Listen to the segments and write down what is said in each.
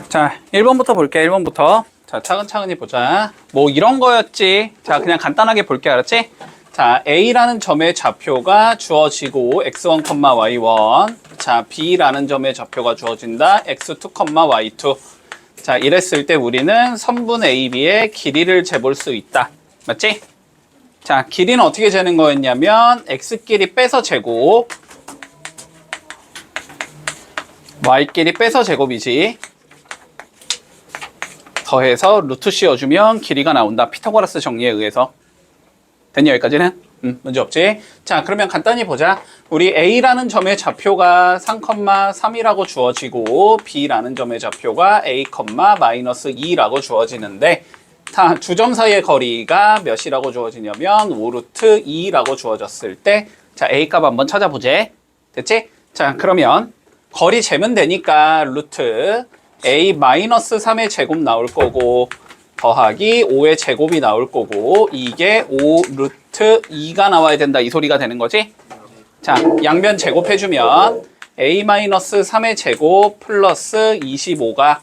자, 1번부터 볼게, 1번부터. 자, 차근차근히 보자. 뭐 이런 거였지. 자, 그냥 간단하게 볼게, 알았지? 자, A라는 점의 좌표가 주어지고 x1, y1. 자, B라는 점의 좌표가 주어진다. x2, y2. 자, 이랬을 때 우리는 선분 AB의 길이를 재볼 수 있다. 맞지? 자, 길이는 어떻게 재는 거였냐면 x끼리 빼서 제곱, y끼리 빼서 제곱이지. 더해서 루트 씌워주면 길이가 나온다. 피타고라스 정리에 의해서. 됐냐, 여기까지는? 문제 없지? 자, 그러면 간단히 보자. 우리 A라는 점의 좌표가 3,3이라고 주어지고 B라는 점의 좌표가 A, 마이너스 2라고 주어지는데 두 점 사이의 거리가 몇이라고 주어지냐면 5루트 2라고 주어졌을 때 자, A 값 한번 찾아보재. 됐지? 자, 그러면 거리 재면 되니까 루트 A 마이너스 3의 제곱 나올 거고 더하기 5의 제곱이 나올 거고 이게 5 루트 2가 나와야 된다 이 소리가 되는 거지? 자, 양변 제곱해주면 A 마이너스 3의 제곱 플러스 25가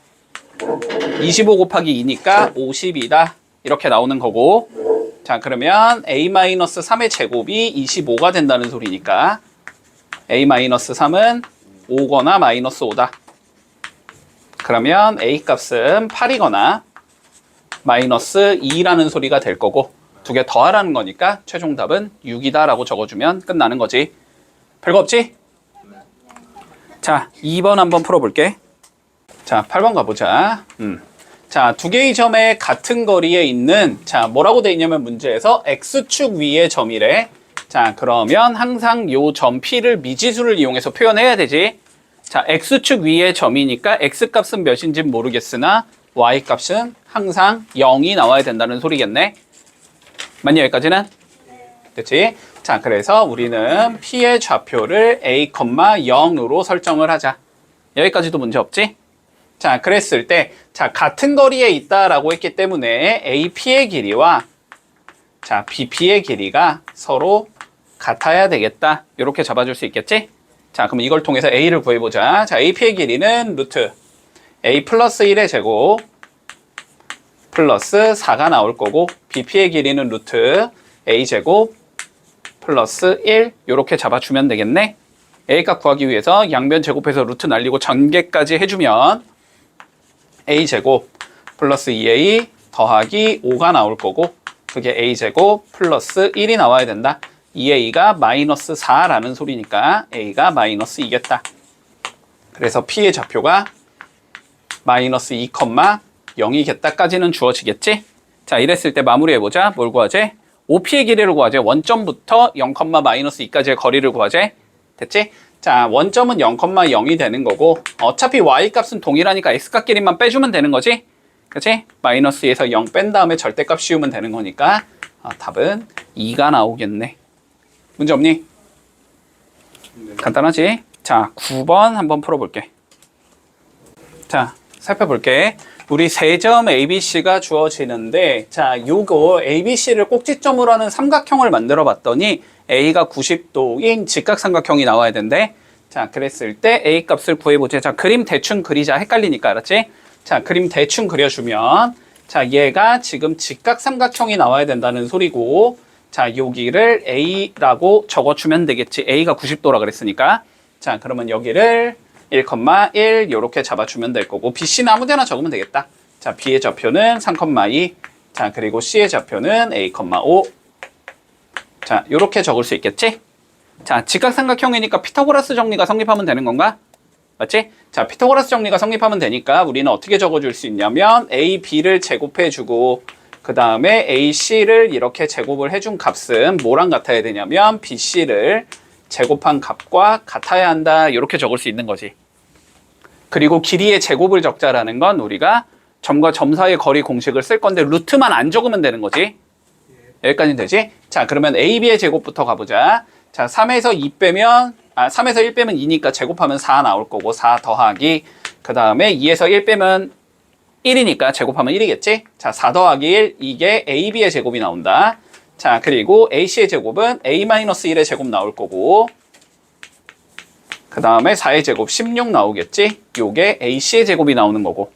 25 곱하기 2니까 50이다 이렇게 나오는 거고 자, 그러면 A 마이너스 3의 제곱이 25가 된다는 소리니까 A 마이너스 3은 5거나 마이너스 5다. 그러면 A 값은 8이거나 마이너스 2라는 소리가 될 거고 두 개 더하라는 거니까 최종 답은 6이다 라고 적어주면 끝나는 거지. 별거 없지? 자, 2번 한번 풀어볼게. 자, 8번 가보자. 자, 두 개의 점의 같은 거리에 있는 자, 뭐라고 돼 있냐면 문제에서 X축 위의 점이래. 자, 그러면 항상 요 점 P를 미지수를 이용해서 표현해야 되지. 자, X축 위의 점이니까 X값은 몇인지는 모르겠으나 Y값은 항상 0이 나와야 된다는 소리겠네. 맞냐, 여기까지는? 됐지? 자, 그래서 우리는 P의 좌표를 A, 0으로 설정을 하자. 여기까지도 문제 없지? 자, 그랬을 때 자, 같은 거리에 있다라고 했기 때문에 AP의 길이와 자, BP의 길이가 서로 같아야 되겠다. 이렇게 잡아줄 수 있겠지? 자, 그럼 이걸 통해서 A를 구해보자. 자, AP의 길이는 루트 A 플러스 1의 제곱 플러스 4가 나올 거고 BP의 길이는 루트 A 제곱 플러스 1 이렇게 잡아주면 되겠네. A 값 구하기 위해서 양변 제곱해서 루트 날리고 전개까지 해주면 A 제곱 플러스 2A 더하기 5가 나올 거고 그게 A 제곱 플러스 1이 나와야 된다. 2A가 마이너스 4라는 소리니까 A가 마이너스 2겠다. 그래서 P의 좌표가 마이너스 2, 0이겠다까지는 주어지겠지? 자, 이랬을 때 마무리해보자. 뭘 구하재? OP의 길이를 구하재. 원점부터 0, 마이너스 2까지의 거리를 구하재. 됐지? 자, 원점은 0,0이 되는 거고 어차피 Y값은 동일하니까 X값끼리만 빼주면 되는 거지? 그치? 마이너스 2에서 0 뺀 다음에 절대값 씌우면 되는 거니까 답은 2가 나오겠네. 문제 없니? 네. 간단하지? 자, 9번 한번 풀어볼게. 자, 살펴볼게. 우리 세 점 ABC가 주어지는데 자, 요거 ABC를 꼭지점으로 하는 삼각형을 만들어 봤더니 A가 90도인 직각삼각형이 나와야 된대. 자, 그랬을 때 A 값을 구해보자. 자, 그림 대충 그리자. 헷갈리니까, 알았지? 자, 그림 대충 그려주면 자, 얘가 지금 직각삼각형이 나와야 된다는 소리고 자, 여기를 A라고 적어주면 되겠지. A가 90도라 그랬으니까. 자, 그러면 여기를 1,1 이렇게 잡아주면 될 거고 BC는 아무 데나 적으면 되겠다. 자, B의 좌표는 3,2 자, 그리고 C의 좌표는 A, 5 자, 요렇게 적을 수 있겠지? 자, 직각삼각형이니까 피타고라스 정리가 성립하면 되는 건가? 맞지? 자, 피타고라스 정리가 성립하면 되니까 우리는 어떻게 적어줄 수 있냐면 A, B를 제곱해주고 그 다음에 A, C를 이렇게 제곱을 해준 값은 뭐랑 같아야 되냐면 B, C를 제곱한 값과 같아야 한다 이렇게 적을 수 있는 거지. 그리고 길이의 제곱을 적자라는 건 우리가 점과 점 사이의 거리 공식을 쓸 건데 루트만 안 적으면 되는 거지. 여기까지는 되지? 자, 그러면 AB의 제곱부터 가보자. 자, 3에서 2 빼면 3에서 1 빼면 2니까 제곱하면 4 나올 거고 4 더하기 그 다음에 2에서 1 빼면 1이니까 제곱하면 1이겠지? 자, 4 더하기 1 이게 AB의 제곱이 나온다. 자, 그리고 AC의 제곱은 A-1의 제곱 나올 거고 그 다음에 4의 제곱 16 나오겠지? 요게 AC의 제곱이 나오는 거고.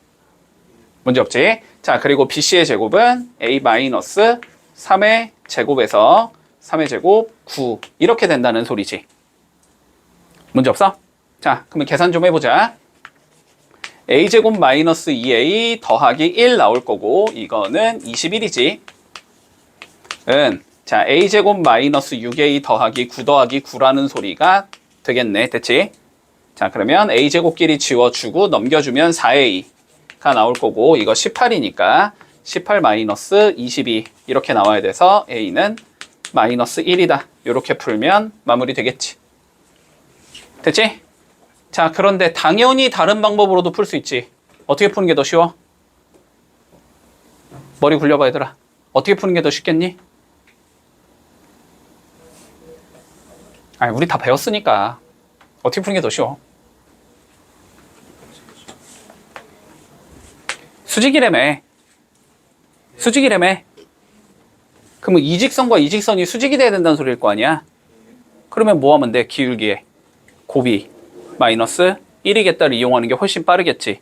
문제 없지? 자, 그리고 BC의 제곱은 A-3의 제곱에서 3의 제곱 9 이렇게 된다는 소리지. 문제 없어? 자, 그러면 계산 좀 해보자. A제곱 마이너스 2A 더하기 1 나올 거고 이거는 21이지. 자, A제곱 마이너스 6A 더하기 9 더하기 9라는 소리가 되겠네. 됐지? 자, 그러면 A제곱끼리 지워주고 넘겨주면 4A가 나올 거고 이거 18이니까 18 마이너스 22 이렇게 나와야 돼서 A는 마이너스 1이다. 이렇게 풀면 마무리 되겠지. 됐지? 자, 그런데 당연히 다른 방법으로도 풀 수 있지. 어떻게 푸는 게 더 쉬워? 머리 굴려봐 얘들아. 어떻게 푸는 게 더 쉽겠니? 아니, 우리 다 배웠으니까 어떻게 푸는 게 더 쉬워? 수직이래매. 수직이래매. 그러면 이 직선과 이 직선이 수직이 돼야 된다는 소리일 거 아니야? 그러면 뭐 하면 돼? 기울기에 곱이 마이너스 1이겠다를 이용하는 게 훨씬 빠르겠지.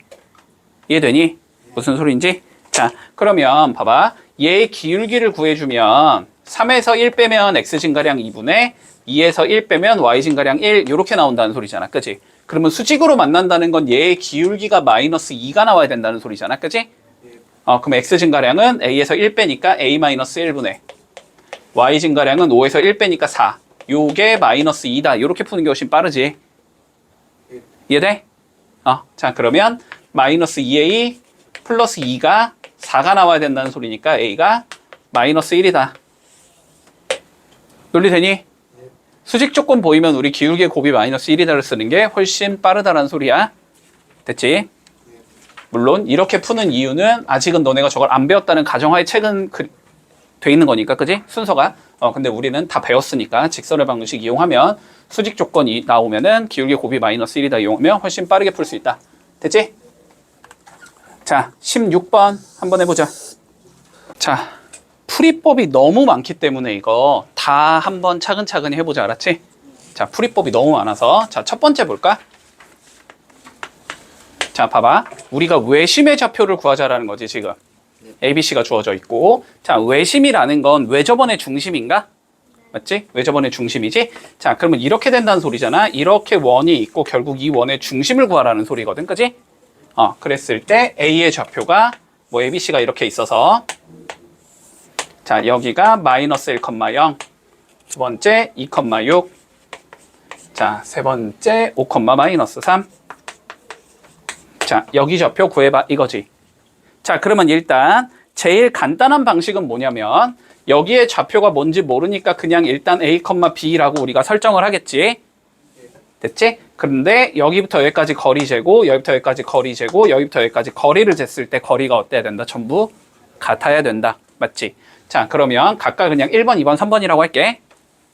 이해되니? 무슨 소리인지? 자, 그러면 봐봐. 얘의 기울기를 구해주면 3에서 1 빼면 x진가량 2분의 2에서 1 빼면 y진가량 1 이렇게 나온다는 소리잖아. 그치? 그러면 수직으로 만난다는 건 얘의 기울기가 마이너스 2가 나와야 된다는 소리잖아. 그치? 그럼 x진가량은 a에서 1 빼니까 a 마이너스 1분의 y진가량은 5에서 1 빼니까 4. 요게 마이너스 2다. 이렇게 푸는 게 훨씬 빠르지. 이해돼? 자, 그러면 마이너스 2a 플러스 2가 4가 나와야 된다는 소리니까 a가 마이너스 1이다. 논리되니? 수직 조건 보이면 우리 기울기의 곱이 마이너스 1이다를 쓰는 게 훨씬 빠르다라는 소리야. 됐지? 물론 이렇게 푸는 이유는 아직은 너네가 저걸 안 배웠다는 가정하에 책은 돼 있는 거니까, 그지? 순서가. 근데 우리는 다 배웠으니까 직선의 방정식 이용하면 수직 조건이 나오면은 기울기 곱이 마이너스 1이다 이용하면 훨씬 빠르게 풀 수 있다. 됐지? 자, 16번 한번 해보자. 자, 풀이법이 너무 많기 때문에 이거 다 한번 차근차근히 해보자. 알았지? 자, 풀이법이 너무 많아서 자, 첫 번째 볼까? 자, 봐봐. 우리가 외심의 좌표를 구하자라는 거지, 지금. ABC가 주어져 있고. 자, 외심이라는 건 외접원의 중심인가? 맞지? 외접원의 중심이지? 자, 그러면 이렇게 된다는 소리잖아. 이렇게 원이 있고 결국 이 원의 중심을 구하라는 소리거든. 그지? 그랬을 때 A의 좌표가 뭐 ABC가 이렇게 있어서 자, 여기가 마이너스 1,0, 두 번째 2,6, 자, 세 번째 5, 마이너스 3. 자, 여기 좌표 구해봐 이거지. 자, 그러면 일단 제일 간단한 방식은 뭐냐면 여기에 좌표가 뭔지 모르니까 그냥 일단 A, B라고 우리가 설정을 하겠지. 됐지? 그런데 여기부터 여기까지 거리 재고 여기부터 여기까지 거리 재고 여기부터 여기까지 거리를 쟀을 때 거리가 어때야 된다? 전부 같아야 된다. 맞지? 자, 그러면 각각 그냥 1번, 2번, 3번이라고 할게.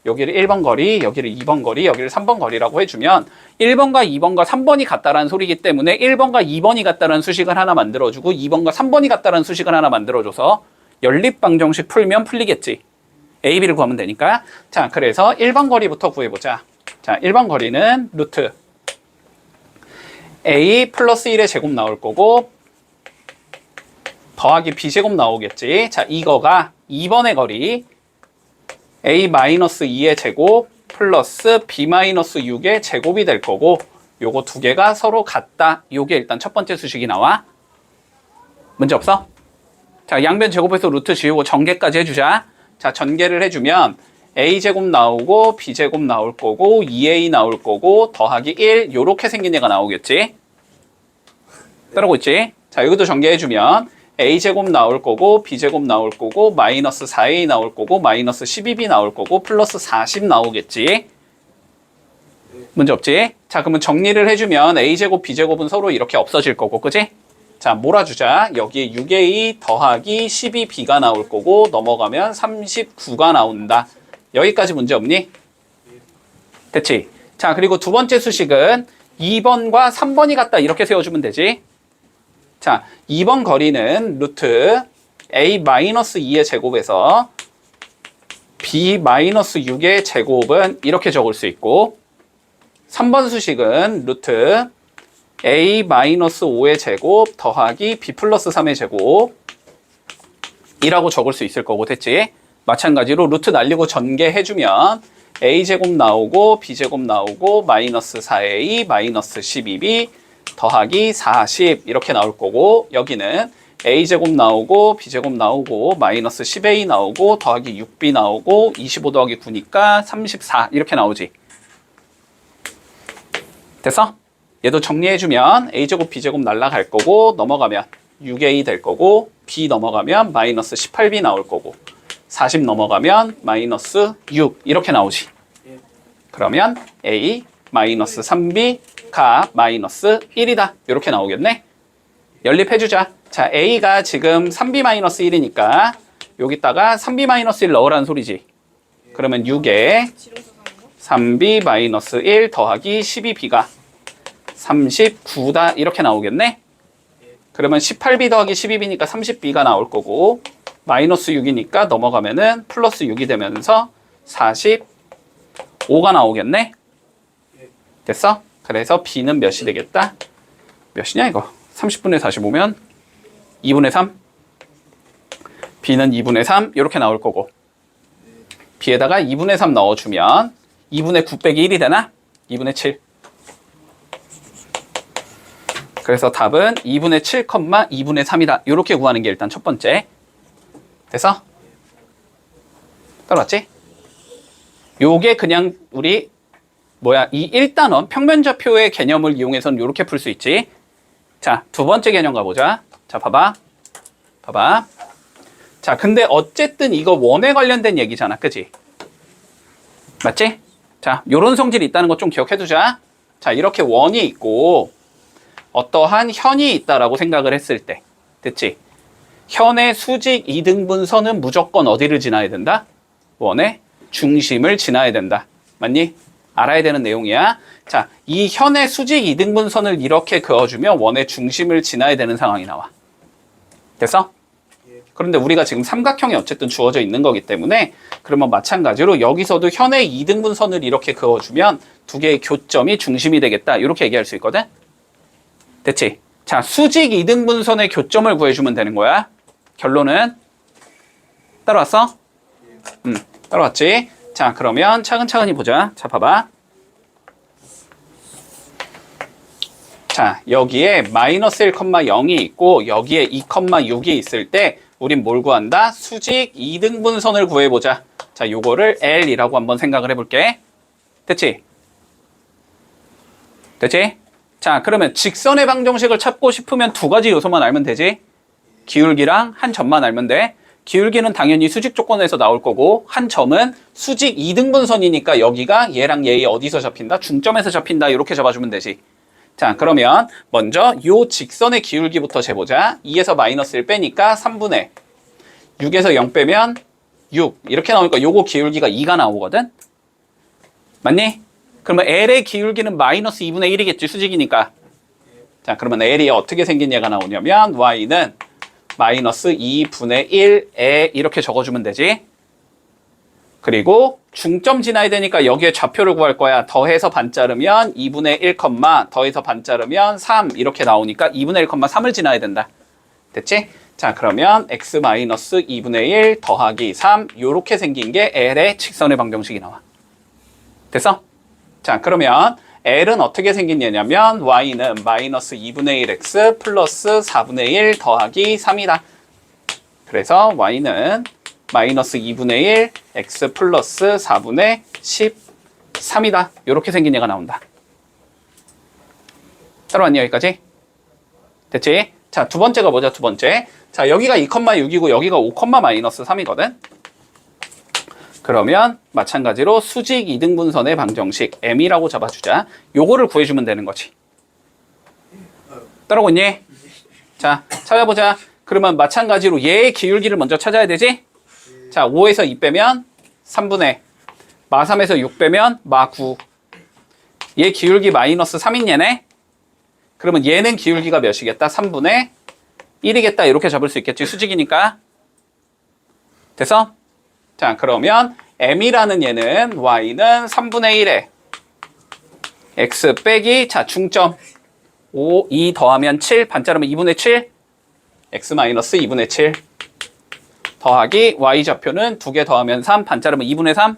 여기를 1번 거리, 여기를 2번 거리, 여기를 3번 거리라고 해주면 1번과 2번과 3번이 같다라는 소리이기 때문에 1번과 2번이 같다라는 수식을 하나 만들어주고 2번과 3번이 같다라는 수식을 하나 만들어줘서 연립방정식 풀면 풀리겠지. A, B를 구하면 되니까. 자, 그래서 1번 거리부터 구해보자. 자, 1번 거리는 루트 A 플러스 1의 제곱 나올 거고 더하기 B제곱 나오겠지. 자, 이거가 2번의 거리 A 마이너스 2의 제곱 플러스 B 마이너스 6의 제곱이 될 거고 요거 두 개가 서로 같다. 요게 일단 첫 번째 수식이 나와. 문제 없어? 자, 양변 제곱해서 루트 지우고 전개까지 해주자. 자, 전개를 해주면 A제곱 나오고 B제곱 나올 거고 2A 나올 거고 더하기 1 요렇게 생긴 얘가 나오겠지. 따라오고 있지? 자, 여기도 전개해주면 A제곱 나올 거고 B제곱 나올 거고 마이너스 4A 나올 거고 마이너스 12B 나올 거고 플러스 40 나오겠지. 문제 없지? 자, 그러면 정리를 해주면 A제곱 B제곱은 서로 이렇게 없어질 거고, 그지? 자, 몰아주자. 여기에 6A 더하기 12B가 나올 거고 넘어가면 39가 나온다. 여기까지 문제 없니? 됐지? 자, 그리고 두 번째 수식은 2번과 3번이 같다 이렇게 세워주면 되지. 자, 2번 거리는 루트 A-2의 제곱에서 B-6의 제곱은 이렇게 적을 수 있고 3번 수식은 루트 a-5의 제곱 더하기 b 플러스 3의 제곱 이라고 적을 수 있을 거고, 됐지? 마찬가지로 루트 날리고 전개해주면 a제곱 나오고 b제곱 나오고 마이너스 4a 마이너스 12b 더하기 40 이렇게 나올 거고, 여기는 a제곱 나오고 b제곱 나오고 마이너스 10a 나오고 더하기 6b 나오고 25 더하기 9니까 34 이렇게 나오지. 됐어? 얘도 정리해주면 a제곱 b제곱 날라갈 거고, 넘어가면 6a 될 거고, b 넘어가면 마이너스 18b 나올 거고, 40 넘어가면 마이너스 6 이렇게 나오지. 그러면 a 마이너스 3b가 마이너스 1이다 이렇게 나오겠네. 연립해주자. 자, a가 지금 3b 마이너스 1이니까 여기다가 3b 마이너스 1 넣으라는 소리지. 그러면 6에 3b 마이너스 1 더하기 12b가 39다 이렇게 나오겠네. 그러면 18b 더하기 12b니까 30b가 나올 거고, 마이너스 6이니까 넘어가면은 플러스 6이 되면서 45가 나오겠네. 됐어? 그래서 b는 몇이 되겠다? 몇이냐 이거? 30분의 45면 2분의 3. b는 2분의 3 이렇게 나올 거고, b에다가 2분의 3 넣어주면 2분의 9 빼기 1이 되나? 2분의 7. 그래서 답은 2분의 7, 2분의 3이다. 이렇게 구하는 게 일단 첫 번째. 됐어? 따라왔지? 요게 그냥 우리 이 1단원 평면좌표의 개념을 이용해서는 이렇게 풀 수 있지. 자, 두 번째 개념 가보자. 자, 봐봐. 자, 근데 어쨌든 이거 원에 관련된 얘기잖아. 그치? 맞지? 자, 요런 성질이 있다는 거 좀 기억해두자. 자, 이렇게 원이 있고 어떠한 현이 있다라고 생각을 했을 때, 됐지? 현의 수직 이등분선은 무조건 어디를 지나야 된다? 원의 중심을 지나야 된다. 맞니? 알아야 되는 내용이야. 자, 이 현의 수직 이등분선을 이렇게 그어주면 원의 중심을 지나야 되는 상황이 나와. 됐어? 그런데 우리가 지금 삼각형이 어쨌든 주어져 있는 거기 때문에, 그러면 마찬가지로 여기서도 현의 이등분선을 이렇게 그어주면 두 개의 교점이 중심이 되겠다. 이렇게 얘기할 수 있거든? 됐지? 자, 수직 이등분선의 교점을 구해주면 되는 거야. 결론은 따라왔어? 따라왔지? 자, 그러면 차근차근히 보자. 자, 봐봐. 자, 여기에 마이너스 1,0이 있고 여기에 2,6이 있을 때 우린 뭘 구한다? 수직 이등분선을 구해보자. 자, 요거를 L이라고 한번 생각을 해볼게. 됐지? 됐지? 자, 그러면 직선의 방정식을 찾고 싶으면 두 가지 요소만 알면 되지. 기울기랑 한 점만 알면 돼. 기울기는 당연히 수직 조건에서 나올 거고, 한 점은 수직 이등분선이니까 여기가 얘랑 얘이 어디서 잡힌다? 중점에서 잡힌다. 이렇게 잡아주면 되지. 자, 그러면 먼저 요 직선의 기울기부터 재보자. 2에서 마이너스 1 빼니까 3분의 6에서 0 빼면 6 이렇게 나오니까 요거 기울기가 2가 나오거든. 맞니? 그러면 L의 기울기는 마이너스 2분의 1이겠지, 수직이니까. 자, 그러면 L이 어떻게 생긴 얘가 나오냐면 Y는 마이너스 2분의 1에 이렇게 적어주면 되지. 그리고 중점 지나야 되니까 여기에 좌표를 구할 거야. 더해서 반 자르면 2분의 1, 더해서 반 자르면 3 이렇게 나오니까 2분의 1, 3을 지나야 된다. 됐지? 자, 그러면 x 마이너스 2분의 1 더하기 3 요렇게 생긴 게 L의 직선의 방정식이 나와. 됐어? 자, 그러면 L은 어떻게 생긴 얘냐면 Y는 마이너스 2분의 1x 플러스 4분의 1 더하기 3이다. 그래서 Y는 마이너스 2분의 1 x 플러스 4분의 13이다. 이렇게 생긴 얘가 나온다. 따라왔니 여기까지? 됐지? 자, 두 번째가 뭐죠? 두 번째. 자, 여기가 2,6이고 여기가 5, 마이너스 3이거든. 그러면 마찬가지로 수직 이등분선의 방정식 M이라고 잡아주자. 요거를 구해주면 되는 거지. 따라오고 있니? 자, 찾아보자. 그러면 마찬가지로 얘의 기울기를 먼저 찾아야 되지? 자, 5에서 2 빼면 3분의 마 3에서 6 빼면 마 9. 얘 기울기 마이너스 3인 얘네? 그러면 얘는 기울기가 몇이겠다? 3분의 1이겠다. 이렇게 잡을 수 있겠지. 수직이니까. 됐어? 자, 그러면 M이라는 얘는 Y는 3분의 1에 x 빼기 자 중점 5, 2 더하면 7 반자르면 2분의 7 x 마이너스 2분의 7 더하기 y좌표는 2개 더하면 3 반자르면 2분의 3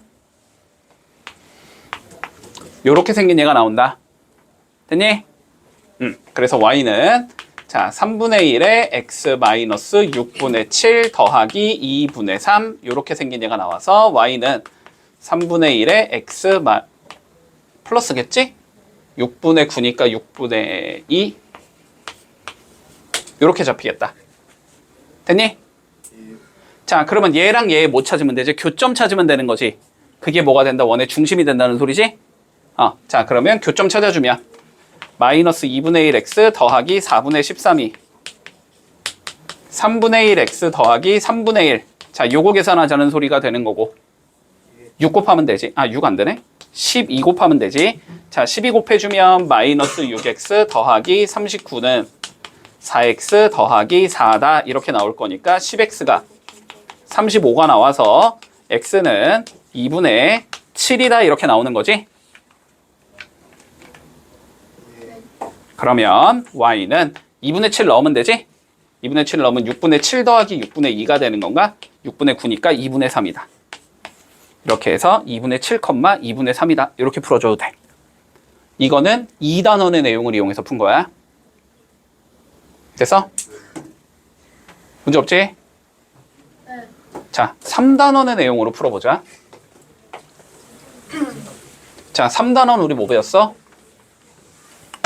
요렇게 생긴 얘가 나온다. 됐니? 그래서 y는 자 3분의 1에 x 마이너스 6분의 7 더하기 2분의 3 요렇게 생긴 얘가 나와서 y는 3분의 1에 x 플러스겠지? 6분의 9니까 6분의 2 요렇게 잡히겠다. 됐니? 자 그러면 얘랑 얘 못 찾으면 되지? 교점 찾으면 되는 거지. 그게 뭐가 된다? 원의 중심이 된다는 소리지? 자 그러면 교점 찾아주면 마이너스 2분의 1x 더하기 4분의 13이 3분의 1x 더하기 3분의 1 자 요거 계산하자는 소리가 되는 거고 6 곱하면 되지. 6 안 되네. 12 곱하면 되지. 자 12 곱해주면 마이너스 6x 더하기 39는 4x 더하기 4다 이렇게 나올 거니까 10x가 35가 나와서 x는 2분의 7이다 이렇게 나오는 거지. 그러면 y는 2분의 7 넣으면 되지? 2분의 7 넣으면 6분의 7 더하기 6분의 2가 되는 건가? 6분의 9니까 2분의 3이다. 이렇게 해서 2분의 7, 2분의 3이다. 이렇게 풀어줘도 돼. 이거는 2단원의 내용을 이용해서 푼 거야. 됐어? 문제 없지? 네. 자, 3단원의 내용으로 풀어보자. 자, 3단원 우리 뭐 배웠어?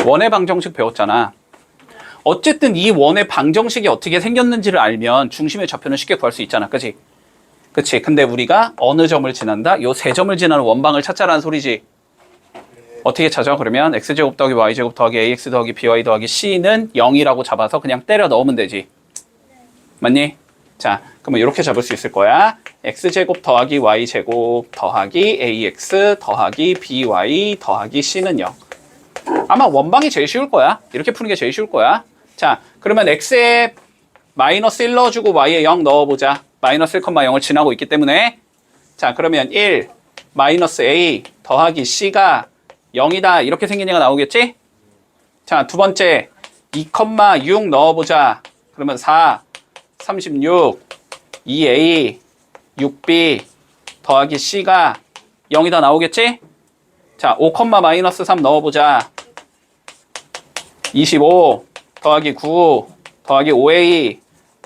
원의 방정식 배웠잖아. 어쨌든 이 원의 방정식이 어떻게 생겼는지를 알면 중심의 좌표는 쉽게 구할 수 있잖아. 그치? 그치? 근데 우리가 어느 점을 지난다? 요 세 점을 지나는 원방을 찾자라는 소리지. 어떻게 찾아? 그러면 x제곱 더하기 y제곱 더하기 ax 더하기 by 더하기 c는 0이라고 잡아서 그냥 때려 넣으면 되지. 맞니? 자, 그러면 이렇게 잡을 수 있을 거야. x제곱 더하기 y제곱 더하기 ax 더하기 by 더하기 c는 0. 아마 원방이 제일 쉬울 거야. 이렇게 푸는 게 제일 쉬울 거야. 자, 그러면 x에 마이너스 1 넣어주고 y에 0 넣어보자. 마이너스 1, 0을 지나고 있기 때문에. 자, 그러면 1 마이너스 a 더하기 c가 0이다. 이렇게 생긴 얘가 나오겠지? 자, 두 번째 2,6 넣어보자. 그러면 4, 36, 2a, 6b 더하기 c가 0이다 나오겠지? 자, 5, 마이너스 3 넣어보자. 25 더하기 9 더하기 5a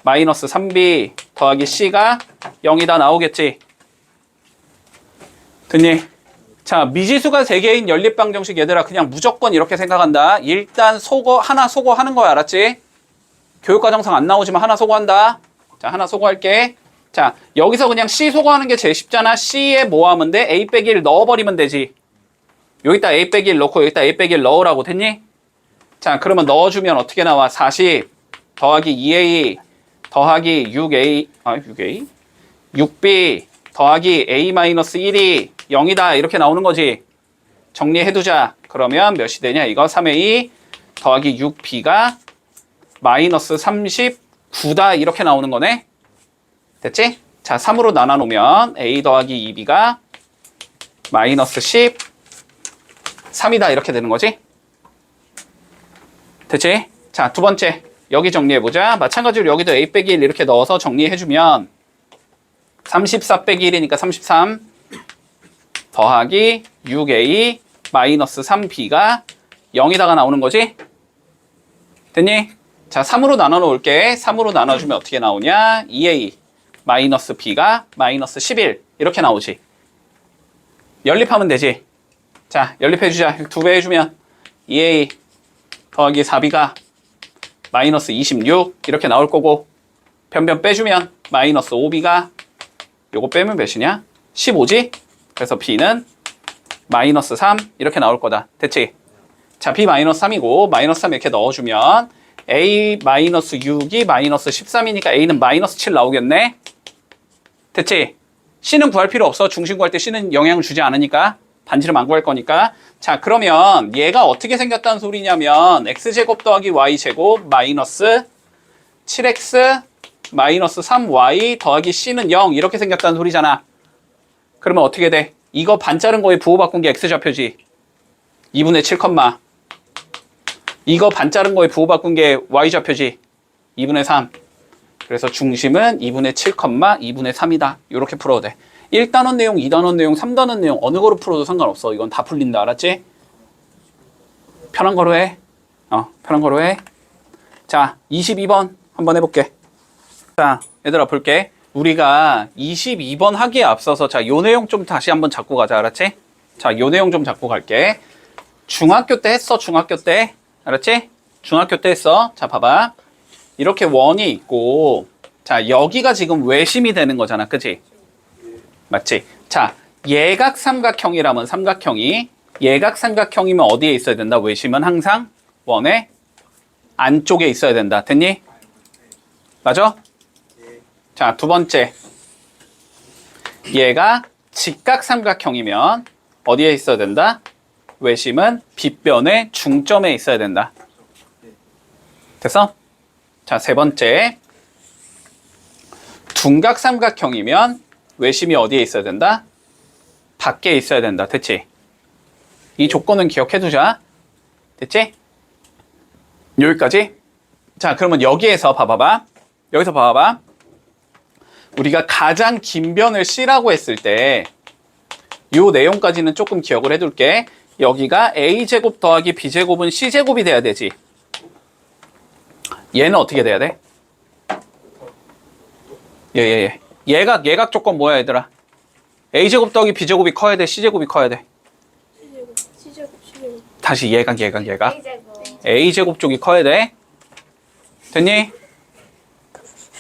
마이너스 3b 더하기 c가 0이다 나오겠지? 됐니? 자, 미지수가 3개인 연립방정식 얘들아 그냥 무조건 이렇게 생각한다. 일단 하나 소거하는 거야. 알았지? 교육과정상 안 나오지만 하나 소거한다. 자, 하나 소거할게. 자, 여기서 그냥 c 소거하는 게 제일 쉽잖아. c에 뭐 하면 돼? a 빼기 1 넣어버리면 되지. 여기다 a 빼기 1 넣고 여기다 a 빼기 1 넣으라고. 됐니? 자, 그러면 넣어주면 어떻게 나와? 40 더하기 2a 더하기 6b 더하기 a-1이 0이다 이렇게 나오는 거지. 정리해두자. 그러면 몇이 되냐? 이거 3a 더하기 6b가 마이너스 39다 이렇게 나오는 거네. 됐지? 자, 3으로 나눠놓으면 a 더하기 2b가 마이너스 13이다 이렇게 되는 거지. 됐지? 자, 두 번째 여기 정리해보자. 마찬가지로 여기도 a 빼기 1 이렇게 넣어서 정리해주면 34 빼기 1이니까 33 더하기 6a 마이너스 3b가 0이다가 나오는 거지. 됐니? 자, 3으로 나눠 놓을게. 3으로 나눠주면 어떻게 나오냐? 2a 마이너스 b가 마이너스 11 이렇게 나오지. 연립하면 되지. 자, 연립해주자. 2배 해주면 2a 더하기 4b가 마이너스 26 이렇게 나올 거고, 변변 빼주면 마이너스 5b가 요거 빼면 몇이냐? 15지? 그래서 b는 마이너스 3 이렇게 나올 거다. 됐지? 자, b 마이너스 3이고 마이너스 3 이렇게 넣어주면 a 마이너스 6이 마이너스 13이니까 a는 마이너스 7 나오겠네? 됐지? c는 구할 필요 없어. 중심 구할 때 c는 영향을 주지 않으니까. 반지름 안 구할 거니까. 자, 그러면 얘가 어떻게 생겼다는 소리냐면 x제곱 더하기 y제곱 마이너스 7x 마이너스 3y 더하기 c는 0 이렇게 생겼다는 소리잖아. 그러면 어떻게 돼? 이거 반 자른 거에 부호 바꾼 게 x좌표지. 2분의 7 컴마. 이거 반 자른 거에 부호 바꾼 게 y좌표지. 2분의 3. 그래서 중심은 2분의 7 컴마 2분의 3이다. 이렇게 풀어도 돼. 1단원 내용, 2단원 내용, 3단원 내용 어느 거로 풀어도 상관없어. 이건 다 풀린다. 알았지? 편한 거로 해. 편한 거로 해. 자, 22번 한번 해볼게. 자, 얘들아 볼게. 우리가 22번 하기에 앞서서 자, 요 내용 좀 다시 한번 잡고 가자. 알았지? 자, 요 내용 좀 잡고 갈게. 중학교 때 했어. 중학교 때. 알았지? 중학교 때 했어. 자, 봐봐. 이렇게 원이 있고 자, 여기가 지금 외심이 되는 거잖아. 그치? 맞지? 자, 예각 삼각형이라면 삼각형이 예각 삼각형이면 어디에 있어야 된다? 외심은 항상 원의 안쪽에 있어야 된다. 됐니? 맞아? 자, 두 번째. 얘가 직각 삼각형이면 어디에 있어야 된다? 외심은 빗변의 중점에 있어야 된다. 됐어? 자, 세 번째. 둔각 삼각형이면 외심이 어디에 있어야 된다? 밖에 있어야 된다. 됐지? 이 조건은 기억해 두자. 됐지? 여기까지. 자, 그러면 여기에서 봐봐봐. 여기서 봐봐봐. 우리가 가장 긴 변을 C라고 했을 때 요 내용까지는 조금 기억을 해둘게. 여기가 A제곱 더하기 B제곱은 C제곱이 돼야 되지. 얘는 어떻게 돼야 돼? 예각 조건 뭐야 얘들아? A제곱 더하기 B제곱이 커야 돼? C제곱이 커야 돼? C제곱. 다시 예각. A제곱. A제곱 쪽이 커야 돼. 됐니?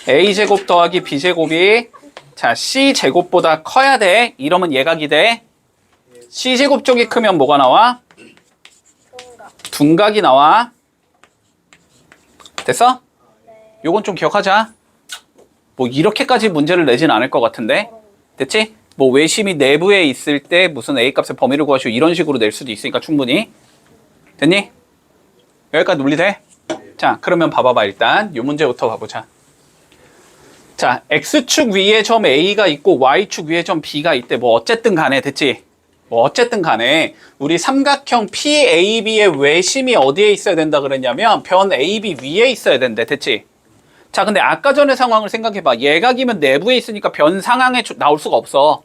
A제곱 더하기 B제곱이 자, C제곱보다 커야 돼. 이러면 예각이 돼. C제곱 쪽이 크면 뭐가 나와? 둔각이 나와. 됐어? 요건 좀 기억하자. 뭐 이렇게까지 문제를 내진 않을 것 같은데. 됐지? 뭐 외심이 내부에 있을 때 무슨 A 값의 범위를 구하시오 이런 식으로 낼 수도 있으니까 충분히. 됐니? 여기까지 논리돼? 자, 그러면 봐봐봐. 일단 요 문제부터 가보자. 자, X축 위에 점 A가 있고 Y축 위에 점 B가 있대. 뭐 어쨌든 간에 됐지? 뭐 어쨌든 간에 우리 삼각형 PAB의 외심이 어디에 있어야 된다 그랬냐면 변 AB 위에 있어야 된대. 됐지? 자, 근데 아까 전의 상황을 생각해봐. 예각이면 내부에 있으니까 변 상황에 나올 수가 없어.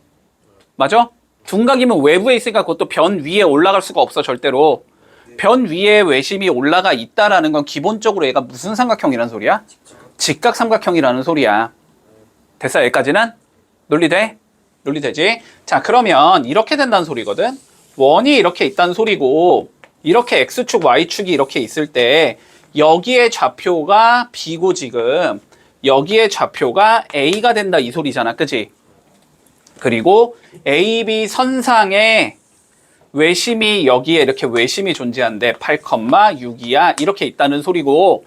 맞아? 둔각이면 외부에 있으니까 그것도 변 위에 올라갈 수가 없어. 절대로. 변 위에 외심이 올라가 있다라는 건 기본적으로 얘가 무슨 삼각형이란 소리야? 직각 삼각형이라는 소리야. 됐어? 여기까지는? 논리돼? 논리되지? 자, 그러면 이렇게 된다는 소리거든? 원이 이렇게 있다는 소리고 이렇게 X축, Y축이 이렇게 있을 때 여기에 좌표가 B고 지금 여기에 좌표가 A가 된다 이 소리잖아. 그치? 그리고 AB 선상에 외심이 여기에 이렇게 외심이 존재한대. 8,6이야. 이렇게 있다는 소리고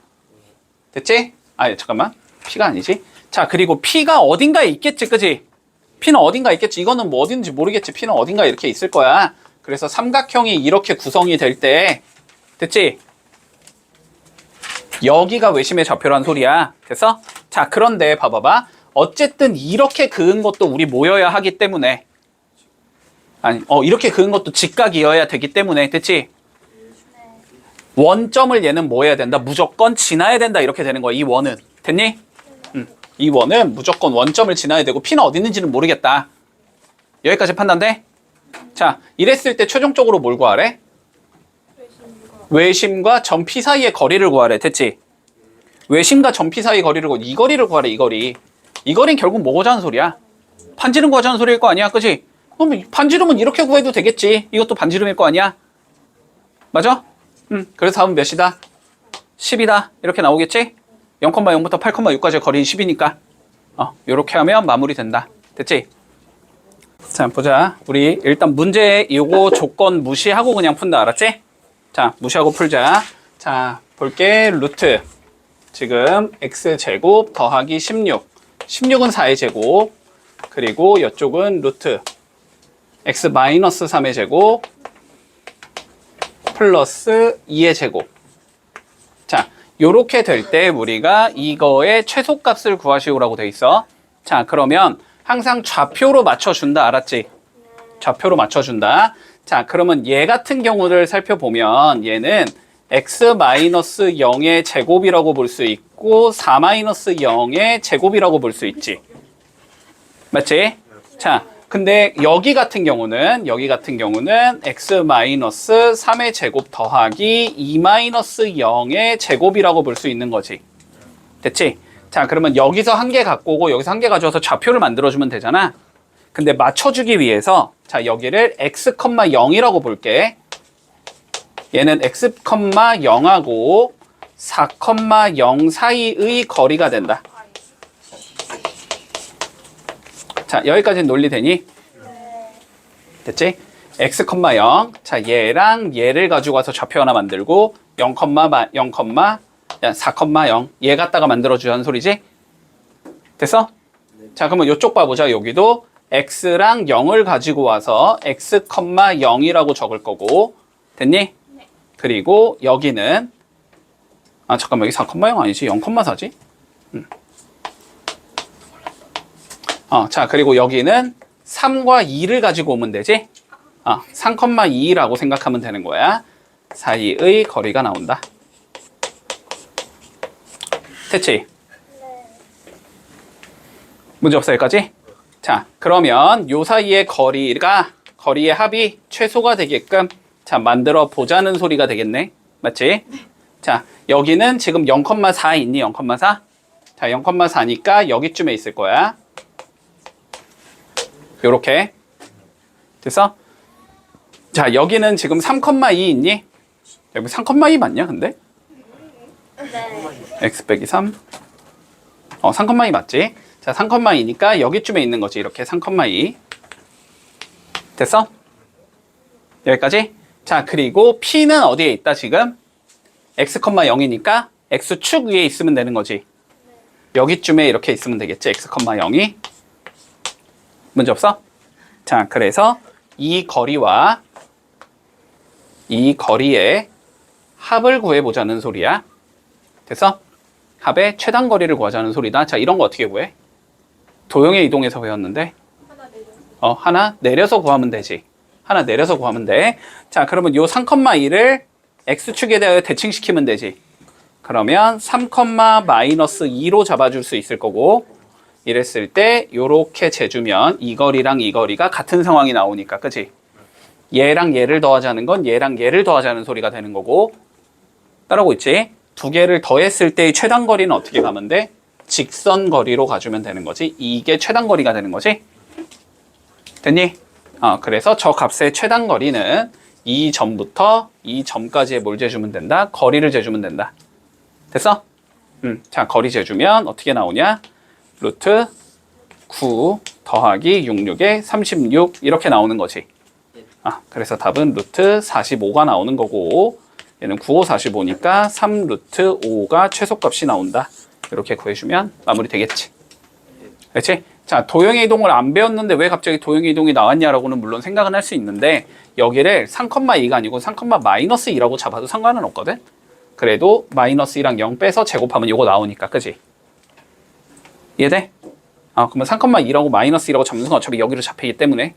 됐지? 아, 잠깐만. P가 아니지? 자, 그리고 P가 어딘가에 있겠지, 그지? P는 어딘가에 있겠지. 이거는 뭐 어딘지 모르겠지. P는 어딘가에 이렇게 있을 거야. 그래서 삼각형이 이렇게 구성이 될 때, 됐지? 여기가 외심의 좌표란 소리야. 됐어? 자, 그런데 봐봐봐. 어쨌든 이렇게 그은 것도 우리 모여야 하기 때문에, 아니, 이렇게 그은 것도 직각이어야 되기 때문에, 됐지? 원점을 얘는 뭐 해야 된다? 무조건 지나야 된다. 이렇게 되는 거야. 이 원은. 됐니? 이 원은 무조건 원점을 지나야 되고 P는 어디 있는지는 모르겠다. 여기까지 판단돼? 자, 이랬을 때 최종적으로 뭘 구하래? 외심과 점 P 사이의 거리를 구하래. 됐지? 외심과 점 P 사이의 거리를 이 거리를 구하래. 이 거리. 이 거리는 결국 뭐고자 하는 소리야? 반지름 구하자는 소리일 거 아니야. 그치? 그럼 반지름은 이렇게 구해도 되겠지. 이것도 반지름일 거 아니야. 맞아? 그래서 답은 몇이다? 10이다. 이렇게 나오겠지? 0,0부터 8,6까지의 거리는 10이니까 요렇게 하면 마무리된다. 됐지? 자, 보자. 우리 일단 문제 요거 조건 무시하고 그냥 푼다. 알았지? 자, 무시하고 풀자. 자, 볼게. 루트. 지금 x제곱 더하기 16. 16은 4의 제곱. 그리고 이쪽은 루트. x-3의 제곱 플러스 2의 제곱. 자, 요렇게 될 때 우리가 이거의 최소값을 구하시오라고 돼 있어. 자, 그러면 항상 좌표로 맞춰준다. 알았지? 좌표로 맞춰준다. 자, 그러면 얘 같은 경우를 살펴보면 얘는 x-0의 제곱이라고 볼 수 있고 4-0의 제곱이라고 볼 수 있지. 맞지? 자, 근데 여기 같은 경우는 x-3의 제곱 더하기 2-0의 제곱이라고 볼 수 있는 거지. 됐지? 자, 그러면 여기서 한 개 갖고 오고 여기서 한 개 가져와서 좌표를 만들어주면 되잖아. 근데 맞춰주기 위해서 자, 여기를 x,0이라고 볼게. 얘는 x,0하고 4,0 사이의 거리가 된다. 자, 여기까지는 논리되니? 됐지? x,0. 자, 얘랑 얘를 가지고 와서 좌표 하나 만들고 0, 4,0 얘 갖다가 만들어주자는 소리지? 됐어? 자, 그러면 이쪽 봐보자. 여기도 x랑 0을 가지고 와서 x,0이라고 적을 거고 됐니? 그리고 여기는 잠깐만 여기 4,0 아니지? 0,4지? 자, 그리고 여기는 3과 2를 가지고 오면 되지? 3,2라고 생각하면 되는 거야. 사이의 거리가 나온다. 됐지? 문제 없어 여기까지? 자, 그러면 요 사이의 거리의 합이 최소가 되게끔 자, 만들어 보자는 소리가 되겠네. 맞지? 자, 여기는 지금 0,4 있니? 0,4? 자, 0,4니까 여기쯤에 있을 거야. 요렇게. 됐어? 자, 여기는 지금 3,2 있니? 여기 3,2 맞냐, 근데? 네. x 빼기 3. 3,2 맞지? 자, 3,2니까 여기쯤에 있는 거지. 이렇게 3,2. 됐어? 여기까지? 자, 그리고 P는 어디에 있다, 지금? x,0이니까 x축 위에 있으면 되는 거지. 여기쯤에 이렇게 있으면 되겠지, x,0이. 문제 없어? 자, 그래서 이 거리와 이 거리의 합을 구해보자는 소리야. 됐어? 합의 최단 거리를 구하자는 소리다. 자, 이런 거 어떻게 구해? 도형의 이동에서 배웠는데 하나 내려서 구하면 되지. 하나 내려서 구하면 돼. 자, 그러면 요 3,2를 x축에 대하여 대칭시키면 되지. 그러면 3,-2로 잡아줄 수 있을 거고 이랬을 때 요렇게 재주면 이 거리랑 이 거리가 같은 상황이 나오니까 그치? 얘랑 얘를 더하자는 건 얘랑 얘를 더하자는 소리가 되는 거고 따라오고 있지? 두 개를 더했을 때의 최단 거리는 어떻게 가면 돼? 직선 거리로 가주면 되는 거지. 이게 최단 거리가 되는 거지. 됐니? 그래서 저 값의 최단 거리는 이 점부터 이 점까지의 뭘 재주면 된다? 거리를 재주면 된다. 됐어? 자, 거리 재주면 어떻게 나오냐? 루트 9 더하기 66에 36 이렇게 나오는 거지. 그래서 답은 루트 45가 나오는 거고 얘는 9, 5, 45니까 3 루트 5가 최소값이 나온다. 이렇게 구해주면 마무리 되겠지. 그렇지? 자, 도형의 이동을 안 배웠는데 왜 갑자기 도형의 이동이 나왔냐라고는 물론 생각은 할 수 있는데 여기를 3,2가 아니고 3,-2라고 잡아도 상관은 없거든? 그래도 마이너스 2랑 0 빼서 제곱하면 이거 나오니까, 그지? 이해돼? 그러면 3,2라고 마이너스 2라고 잡는 건 어차피 여기로 잡히기 때문에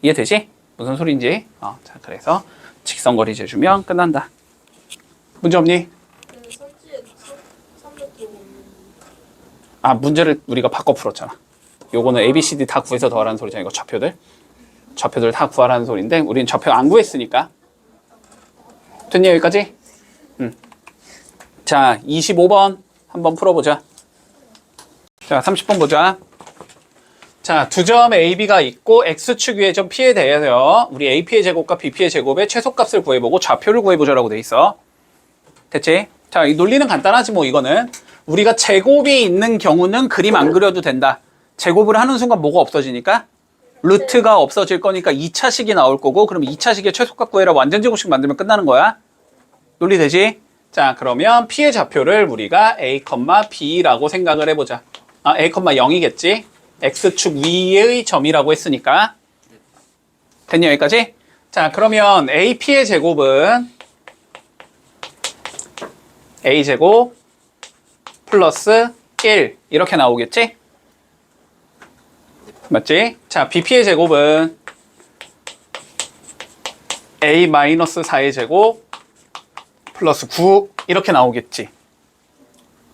이해되지? 무슨 소리인지? 자, 그래서 직선거리 재주면 끝난다. 문제 없니? 문제를 우리가 바꿔 풀었잖아. 요거는 A, B, C, D 다 구해서 더하라는 소리잖아. 이거 좌표들 다 구하라는 소리인데 우리는 좌표 안 구했으니까. 됐니 여기까지? 자, 25번 한번 풀어보자. 자, 30번 보자. 자, 두 점 AB가 있고 X축 위의 점 P에 대해서 우리 AP의 제곱과 BP의 제곱의 최소값을 구해보고 좌표를 구해보자라고 돼 있어. 됐지? 자, 이 논리는 간단하지 뭐 이거는. 우리가 제곱이 있는 경우는 그림 안 그려도 된다. 제곱을 하는 순간 뭐가 없어지니까? 루트가 없어질 거니까 2차식이 나올 거고 그럼 2차식의 최소값 구해라 완전 제곱식 만들면 끝나는 거야. 논리 되지? 자, 그러면 P의 좌표를 우리가 A, B라고 생각을 해보자. A, 0이겠지? X축 위의 점이라고 했으니까. 됐니 여기까지? 자, 그러면 AP의 제곱은 A제곱 플러스 1 이렇게 나오겠지? 맞지? 자, BP의 제곱은 a-4의 제곱 플러스 9 이렇게 나오겠지.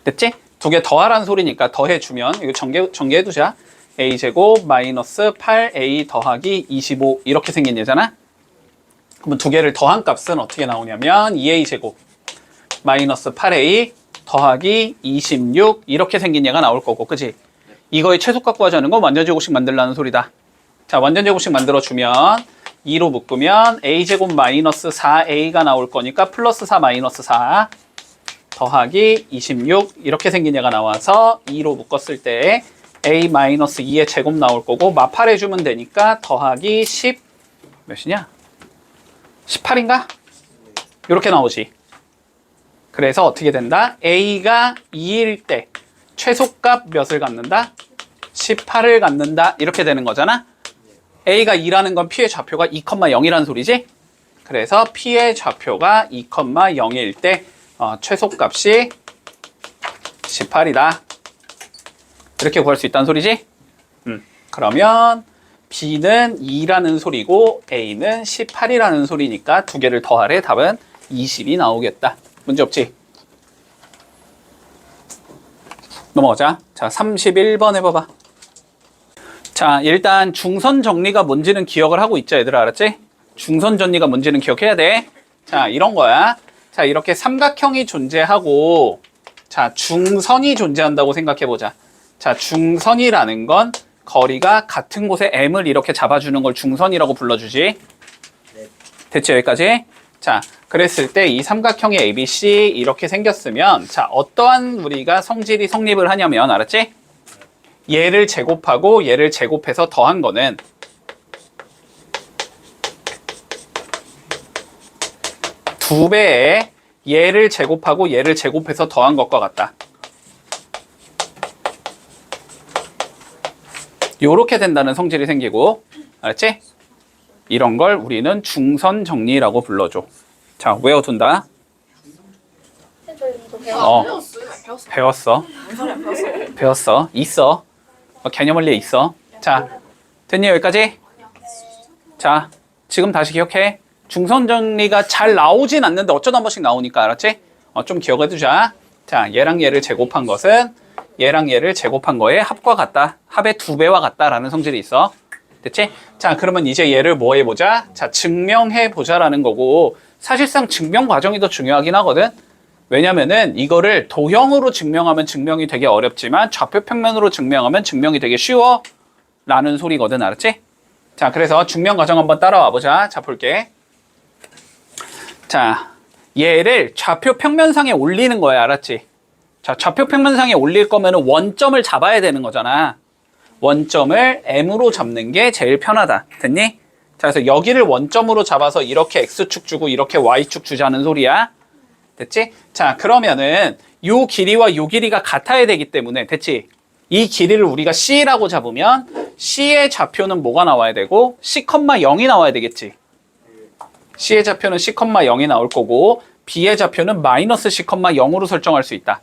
됐지? 두 개 더하라는 소리니까 더해주면 이거 전개해두자. a제곱 마이너스 8a 더하기 25 이렇게 생긴 예잖아. 그러면 두 개를 더한 값은 어떻게 나오냐면 2a제곱 마이너스 8a 더하기 26 이렇게 생긴 얘가 나올 거고, 그치? 이거의 최소값 구하자는 건 완전제곱식 만들라는 소리다. 자, 완전제곱식 만들어주면 2로 묶으면 a제곱 마이너스 4a가 나올 거니까 플러스 4 마이너스 4 더하기 26 이렇게 생긴 얘가 나와서 2로 묶었을 때 a 마이너스 2의 제곱 나올 거고 마팔해주면 되니까 더하기 10 몇이냐? 18인가? 이렇게 나오지. 그래서 어떻게 된다? a가 2일 때 최소값 몇을 갖는다? 18을 갖는다 이렇게 되는 거잖아. a가 2라는 건 p의 좌표가 2,0이라는 소리지. 그래서 p의 좌표가 2,0일 때 최소값이 18이다 이렇게 구할 수 있다는 소리지. 그러면 b는 2라는 소리고 a는 18이라는 소리니까 두 개를 더하래 답은 20이 나오겠다. 문제 없지? 넘어가자. 자, 31번 해봐봐. 자, 일단 중선 정리가 뭔지는 기억을 하고 있자, 얘들아. 알았지? 중선 정리가 뭔지는 기억해야 돼. 자, 이런 거야. 자, 이렇게 삼각형이 존재하고, 자, 중선이 존재한다고 생각해보자. 자, 중선이라는 건 거리가 같은 곳에 m을 이렇게 잡아주는 걸 중선이라고 불러주지. 됐지, 여기까지? 자, 그랬을 때 이 삼각형의 ABC 이렇게 생겼으면, 자, 어떠한 우리가 성질이 성립을 하냐면, 알았지? 얘를 제곱하고 얘를 제곱해서 더한 거는 두 배의 얘를 제곱하고 얘를 제곱해서 더한 것과 같다. 요렇게 된다는 성질이 생기고, 알았지? 이런 걸 우리는 중선 정리라고 불러줘. 자, 외워둔다. 저 이거 배웠어요. 배웠어. 배웠어. 있어. 개념 원리에 있어. 자, 됐니 여기까지? 자, 지금 다시 기억해. 중선 정리가 잘 나오진 않는데 어쩌다 한 번씩 나오니까, 알았지? 좀 기억해두자. 자, 얘랑 얘를 제곱한 것은 얘랑 얘를 제곱한 거의 합과 같다. 합의 2배와 같다라는 성질이 있어. 됐지? 자, 그러면 이제 얘를 뭐 해보자? 자, 증명해보자라는 거고, 사실상 증명 과정이 더 중요하긴 하거든. 왜냐면은 이거를 도형으로 증명하면 증명이 되게 어렵지만 좌표 평면으로 증명하면 증명이 되게 쉬워 라는 소리거든. 알았지? 자, 그래서 증명 과정 한번 따라와 보자. 자, 볼게. 자, 얘를 좌표 평면상에 올리는 거야. 알았지? 자, 좌표 평면상에 올릴 거면은 원점을 잡아야 되는 거잖아. 원점을 M으로 잡는 게 제일 편하다. 됐니? 자, 그래서 여기를 원점으로 잡아서 이렇게 X축 주고 이렇게 Y축 주자는 소리야. 됐지? 자, 그러면은 요 길이와 요 길이가 같아야 되기 때문에, 됐지? 이 길이를 우리가 C라고 잡으면 C의 좌표는 뭐가 나와야 되고 C, 0이 나와야 되겠지. C의 좌표는 C, 0이 나올 거고 B의 좌표는 마이너스 C, 0으로 설정할 수 있다.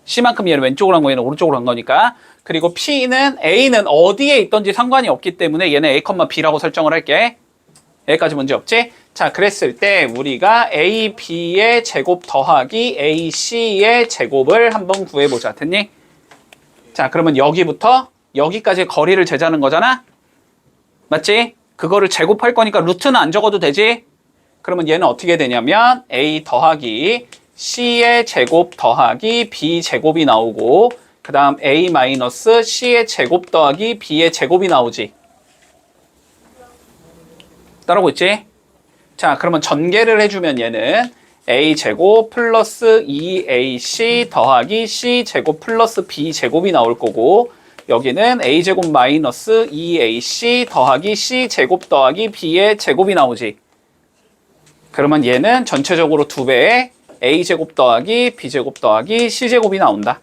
C만큼 얘는 왼쪽으로 한 거, 얘는 오른쪽으로 한 거니까. 그리고 P는 A는 어디에 있던지 상관이 없기 때문에 얘는 A, B라고 설정을 할게. 여기까지 문제 없지? 자, 그랬을 때 우리가 A, B의 제곱 더하기 A, C의 제곱을 한번 구해보자. 됐니? 자, 그러면 여기부터 여기까지 거리를 재자는 거잖아? 맞지? 그거를 제곱할 거니까 루트는 안 적어도 되지? 그러면 얘는 어떻게 되냐면 A 더하기 C의 제곱 더하기 B 제곱이 나오고, 그 다음 A 마이너스 C의 제곱 더하기 B의 제곱이 나오지. 따라오고 있지? 자, 그러면 전개를 해주면 얘는 A제곱 플러스 2AC 더하기 C제곱 플러스 B제곱이 나올 거고, 여기는 A제곱 마이너스 2AC 더하기 C제곱 더하기 B의 제곱이 나오지. 그러면 얘는 전체적으로 2배의 A제곱 더하기 B제곱 더하기 C제곱이 나온다.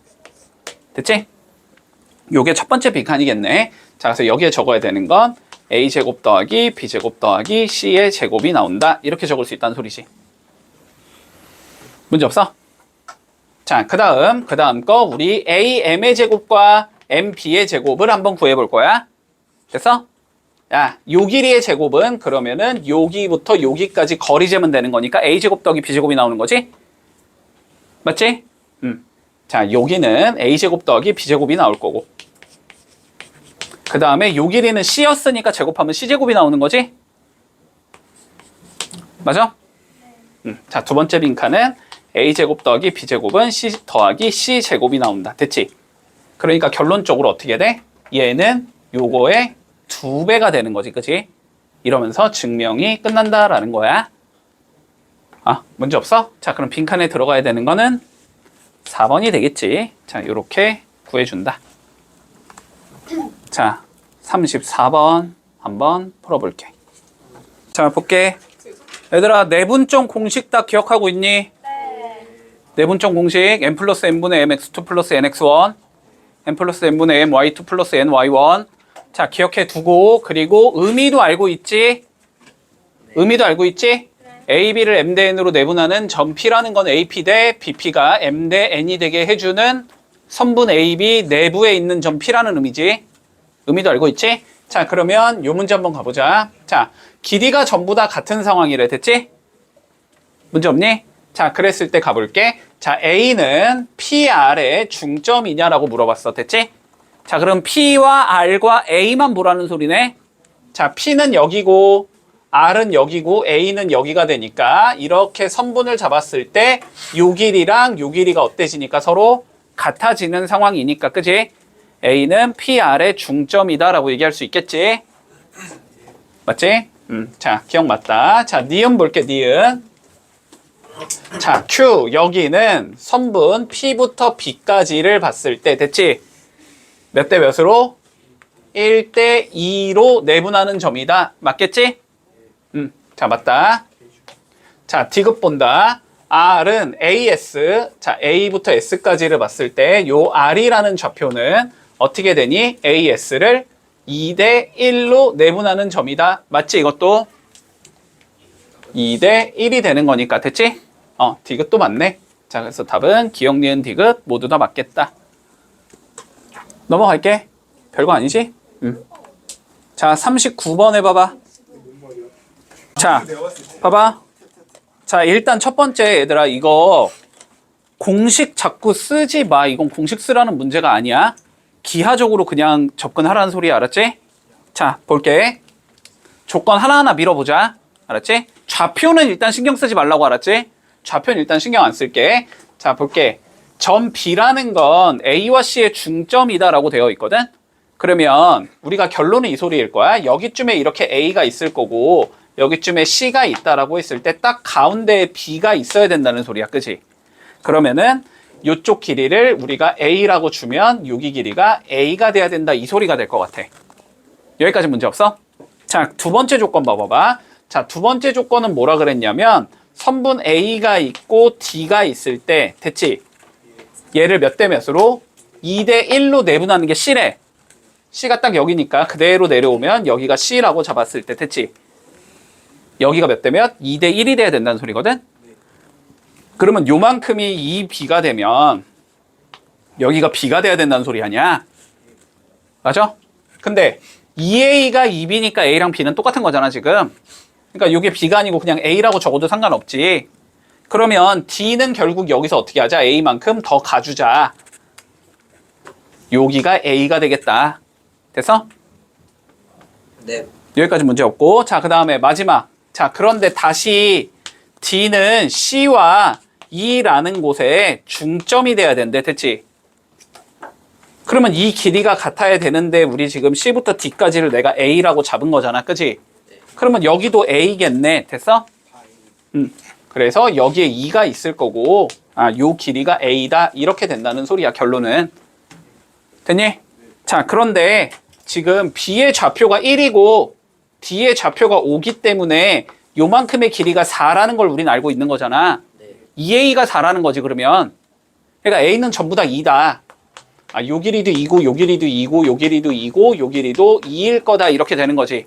됐지? 요게 첫 번째 빈칸이겠네. 자, 그래서 여기에 적어야 되는 건 A제곱 더하기 B제곱 더하기 C의 제곱이 나온다. 이렇게 적을 수 있다는 소리지. 문제 없어? 자, 그 다음 거 우리 AM의 제곱과 MB의 제곱을 한번 구해볼 거야. 됐어? 야, 요 길이의 제곱은 그러면은 여기부터 여기까지 거리 재면 되는 거니까 a제곱 더하기 b제곱이 나오는 거지? 맞지? 자, 여기는 a제곱 더하기 b제곱이 나올 거고, 그 다음에 요 길이는 c였으니까 제곱하면 c제곱이 나오는 거지? 맞아? 자, 두 번째 빈칸은 a제곱 더하기 b제곱은 c 더하기 c제곱이 나온다. 됐지? 그러니까 결론적으로 어떻게 돼? 얘는 요거의 2배가 되는 거지, 그치? 이러면서 증명이 끝난다라는 거야. 아, 문제 없어? 자, 그럼 빈칸에 들어가야 되는 거는 4번이 되겠지. 자, 요렇게 구해준다. 자, 34번 한번 풀어볼게. 자, 볼게. 얘들아, 내분점 공식 다 기억하고 있니? 네. 내분점 공식 n 플러스 n분의 mx2 플러스 nx1, n 플러스 n분의 m y2 플러스 ny1. 자, 기억해 두고, 그리고 의미도 알고 있지? 의미도 알고 있지? a, b를 m 대 n으로 내분하는 점 p라는 건 ap 대 bp가 m 대 n이 되게 해주는 선분 a, b 내부에 있는 점 p라는 의미지. 의미도 알고 있지? 자, 그러면 요 문제 한번 가보자. 자, 길이가 전부 다 같은 상황이래. 됐지? 문제 없니? 자, 그랬을 때 가볼게. 자, A는 PR의 중점이냐라고 물어봤어. 됐지? 자, 그럼 P와 R과 A만 보라는 소리네. 자, P는 여기고 R은 여기고 A는 여기가 되니까 이렇게 선분을 잡았을 때 요 길이랑 요 길이가 어때지니까 서로 같아지는 상황이니까, 그지? A는 PR의 중점이다라고 얘기할 수 있겠지? 맞지? 자, 기억 맞다. 자, 니은 볼게, 니은. 자, Q, 여기는 선분 P부터 B까지를 봤을 때, 됐지? 몇 대 몇으로? 1대 2로 내분하는 점이다. 맞겠지? 자, 맞다. 자, D급 본다. R은 AS, 자, A부터 S까지를 봤을 때, 요 R이라는 좌표는 어떻게 되니? AS를 2대 1로 내분하는 점이다. 맞지? 이것도 2대 1이 되는 거니까. 됐지? 디귿도 맞네. 자, 그래서 답은 기억, 니은, 디귿 모두 다 맞겠다. 넘어갈게. 별거 아니지? 자, 39번 해봐봐. 자, 봐봐. 자, 일단 첫 번째, 얘들아, 이거 공식 자꾸 쓰지 마. 이건 공식 쓰라는 문제가 아니야. 기하적으로 그냥 접근하라는 소리야. 알았지? 자, 볼게. 조건 하나하나 밀어보자. 알았지? 좌표는 일단 신경 쓰지 말라고. 알았지? 좌표는 일단 신경 안 쓸게. 자, 볼게. 점 B라는 건 A와 C의 중점이다라고 되어 있거든? 그러면 우리가 결론은 이 소리일 거야. 여기쯤에 이렇게 A가 있을 거고 여기쯤에 C가 있다라고 했을 때 딱 가운데에 B가 있어야 된다는 소리야. 그치? 그러면은 이쪽 길이를 우리가 A라고 주면 여기 길이가 A가 돼야 된다. 이 소리가 될 것 같아. 여기까지 문제 없어? 자, 두 번째 조건 봐봐봐. 자, 두 번째 조건은 뭐라 그랬냐면 선분 A가 있고 D가 있을 때, 됐지? 얘를 몇 대 몇으로? 2대 1로 내분하는 게 C래. C가 딱 여기니까 그대로 내려오면 여기가 C라고 잡았을 때, 됐지? 여기가 몇 대 몇? 2대 1이 돼야 된다는 소리거든? 그러면 요만큼이 이 B가 되면 여기가 B가 돼야 된다는 소리 아니야? 맞아? 근데 2A가 2B니까 A랑 B는 똑같은 거잖아, 지금. 그러니까 이게 B가 아니고 그냥 A라고 적어도 상관없지. 그러면 D는 결국 여기서 어떻게 하자? A만큼 더 가주자. 여기가 A가 되겠다. 됐어? 네. 여기까지 문제 없고. 자, 그 다음에 마지막. 자, 그런데 다시 D는 C와 E라는 곳에 중점이 돼야 된대. 됐지? 그러면 이 길이가 같아야 되는데 우리 지금 C부터 D까지를 내가 A라고 잡은 거잖아. 그치? 그러면 여기도 A겠네. 됐어? 그래서 여기에 2가 있을 거고 요 길이가 A다. 이렇게 된다는 소리야. 결론은. 됐니? 자, 그런데 지금 B의 좌표가 1이고 D의 좌표가 5기 때문에 요만큼의 길이가 4라는 걸 우린 알고 있는 거잖아. 2A가 4라는 거지, 그러면. 그러니까 A는 전부 다 2다. 요 길이도 2고, 요 길이도 2고, 요 길이도 2고, 요 길이도 2일 거다. 이렇게 되는 거지.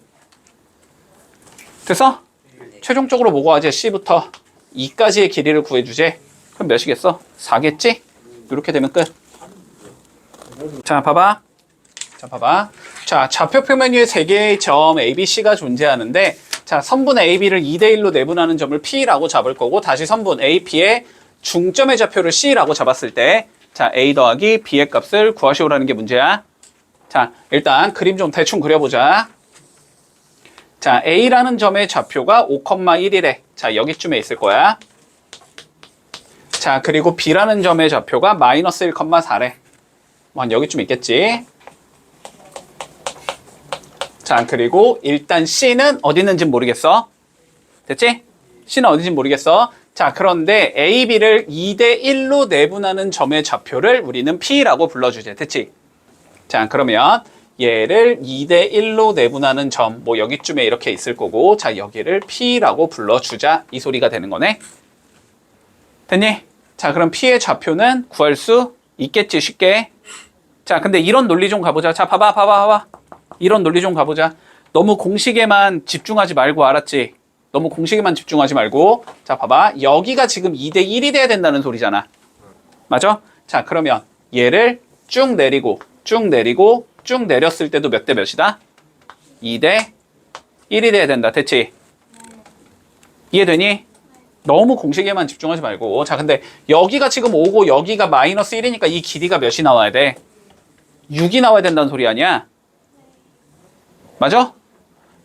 됐어? 최종적으로 뭐고 하지? C부터 2까지의 길이를 구해주지. 그럼 몇이겠어? 4겠지? 이렇게 되면 끝. 자, 봐봐. 자, 좌표 표면 위에 세 개의 점 A, B, C가 존재하는데 자, 선분 A, B를 2대1로 내분하는 점을 P라고 잡을 거고 다시 선분 A, P의 중점의 좌표를 C라고 잡았을 때 자, A 더하기 B의 값을 구하시오라는 게 문제야. 자, 일단 그림 좀 대충 그려보자. 자, A라는 점의 좌표가 5,1이래. 자, 여기쯤에 있을 거야. 자, 그리고 B라는 점의 좌표가 마이너스 1,4래. 한 여기쯤 있겠지. 자, 그리고 일단 C는 어디 있는지 모르겠어. 됐지? C는 어딘지 모르겠어. 자, 그런데 A, B를 2대1로 내분하는 점의 좌표를 우리는 P라고 불러주지. 됐지? 자, 그러면 얘를 2대1로 내분하는 점, 뭐 여기쯤에 이렇게 있을 거고, 자, 여기를 P라고 불러주자. 이 소리가 되는 거네. 됐니? 자, 그럼 P의 좌표는 구할 수 있겠지, 쉽게. 자, 근데 이런 논리 좀 가보자. 자, 봐봐. 이런 논리 좀 가보자. 너무 공식에만 집중하지 말고, 알았지? 너무 공식에만 집중하지 말고. 자, 봐봐. 여기가 지금 2대1이 돼야 된다는 소리잖아. 맞아? 자, 그러면 얘를 쭉 내리고 쭉 내렸을 때도 몇 대 몇이다? 2대1이 돼야 된다. 됐지? 이해되니? 너무 공식에만 집중하지 말고. 자, 근데 여기가 지금 5고 여기가 마이너스 1이니까 이 길이가 몇이 나와야 돼? 6이 나와야 된다는 소리 아니야? 맞아?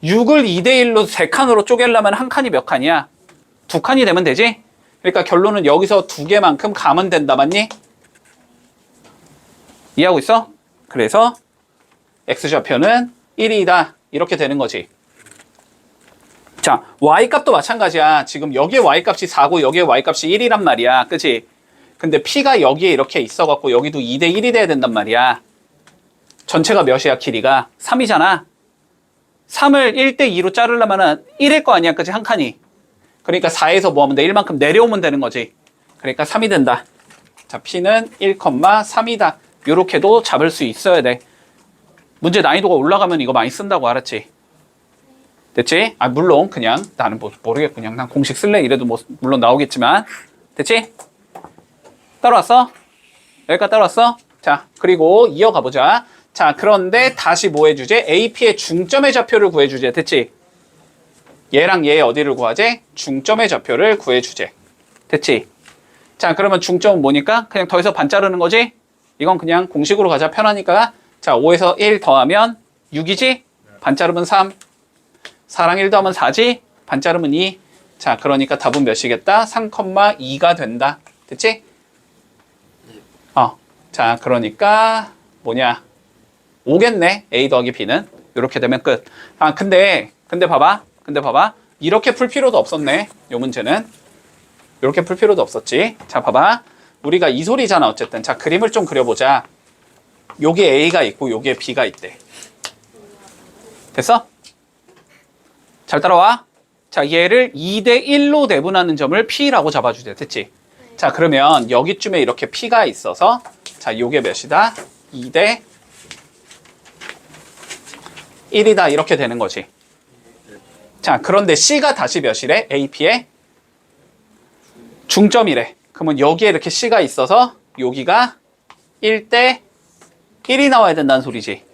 6을 2대1로 3칸으로 쪼개려면 한 칸이 몇 칸이야? 2칸이 되면 되지? 그러니까 결론은 여기서 2개만큼 가면 된다. 맞니? 이해하고 있어? 그래서 X좌표는 1이다. 이렇게 되는 거지. 자, Y값도 마찬가지야. 지금 여기에 Y값이 4고 여기에 Y값이 1이란 말이야. 그치? 근데 P가 여기에 이렇게 있어갖고 여기도 2대1이 돼야 된단 말이야. 전체가 몇이야, 길이가? 3이잖아. 3을 1대2로 자르려면 1일 거 아니야, 그치? 한 칸이. 그러니까 4에서 뭐 하면 돼? 1만큼 내려오면 되는 거지. 그러니까 3이 된다. 자, P는 1,3이다. 요렇게도 잡을 수 있어야 돼. 문제 난이도가 올라가면 이거 많이 쓴다고, 알았지? 됐지? 아, 물론 그냥 나는 뭐 모르겠고 그냥 난 공식 쓸래 이래도 뭐 물론 나오겠지만. 됐지? 따라왔어? 여기까지 따라왔어? 자, 그리고 이어가 보자. 자, 그런데 다시 뭐 해주제? AP의 중점의 좌표를 구해주제. 됐지? 얘랑 얘 어디를 구하제? 중점의 좌표를 구해주제. 됐지? 자, 그러면 중점은 뭐니까? 그냥 더해서 반 자르는 거지? 이건 그냥 공식으로 가자. 편하니까. 자, 5에서 1 더하면 6이지? 반 자르면 3. 4랑 1 더하면 4지? 반 자르면 2. 자, 그러니까 답은 몇이겠다? 3,2가 된다. 됐지? 자, 그러니까 뭐냐? 5겠네. A 더하기 B는. 이렇게 되면 끝. 아, 근데 봐봐. 이렇게 풀 필요도 없었네. 요 문제는. 이렇게 풀 필요도 없었지. 자, 봐봐. 우리가 이 소리잖아, 어쨌든. 자, 그림을 좀 그려보자. 요게 A가 있고 요게 B가 있대. 됐어? 잘 따라와. 자, 얘를 2대1로 내분하는 점을 P라고 잡아주자. 됐지? 자, 그러면 여기쯤에 이렇게 P가 있어서 자, 요게 몇이다? 2대1이다. 이렇게 되는 거지. 자, 그런데 C가 다시 몇이래? AP의 중점이래. 그러면 여기에 이렇게 C가 있어서 여기가 1대1이 나와야 된다는 소리지.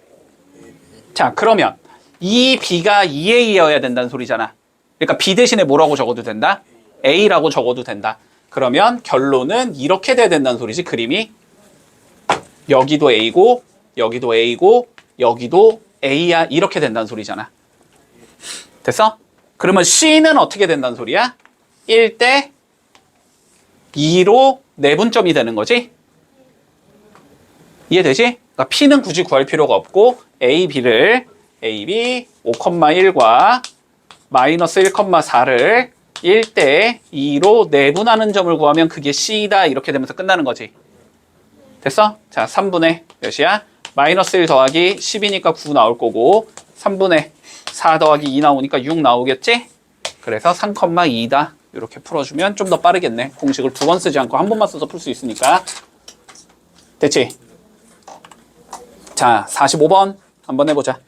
자, 그러면 이 B가 2A여야 된다는 소리잖아. 그러니까 B 대신에 뭐라고 적어도 된다? A라고 적어도 된다. 그러면 결론은 이렇게 돼야 된다는 소리지, 그림이. 여기도 A고 여기도 A고 여기도 A야. 이렇게 된다는 소리잖아. 됐어? 그러면 C는 어떻게 된다는 소리야? 1대2로 내분점이 되는 거지? 이해되지? 그러니까 P는 굳이 구할 필요가 없고 A, B를 AB 5,1과 마이너스 1,4를 1대2로 내분하는 점을 구하면 그게 C다. 이렇게 되면서 끝나는 거지. 됐어? 자, 3분의 몇이야? 마이너스 1 더하기 10이니까 9 나올 거고 3분의 4 더하기 2 나오니까 6 나오겠지? 그래서 3,2다. 이렇게 풀어주면 좀 더 빠르겠네. 공식을 2번 쓰지 않고 한 번만 써서 풀 수 있으니까. 됐지? 자, 45번 한번 해보자.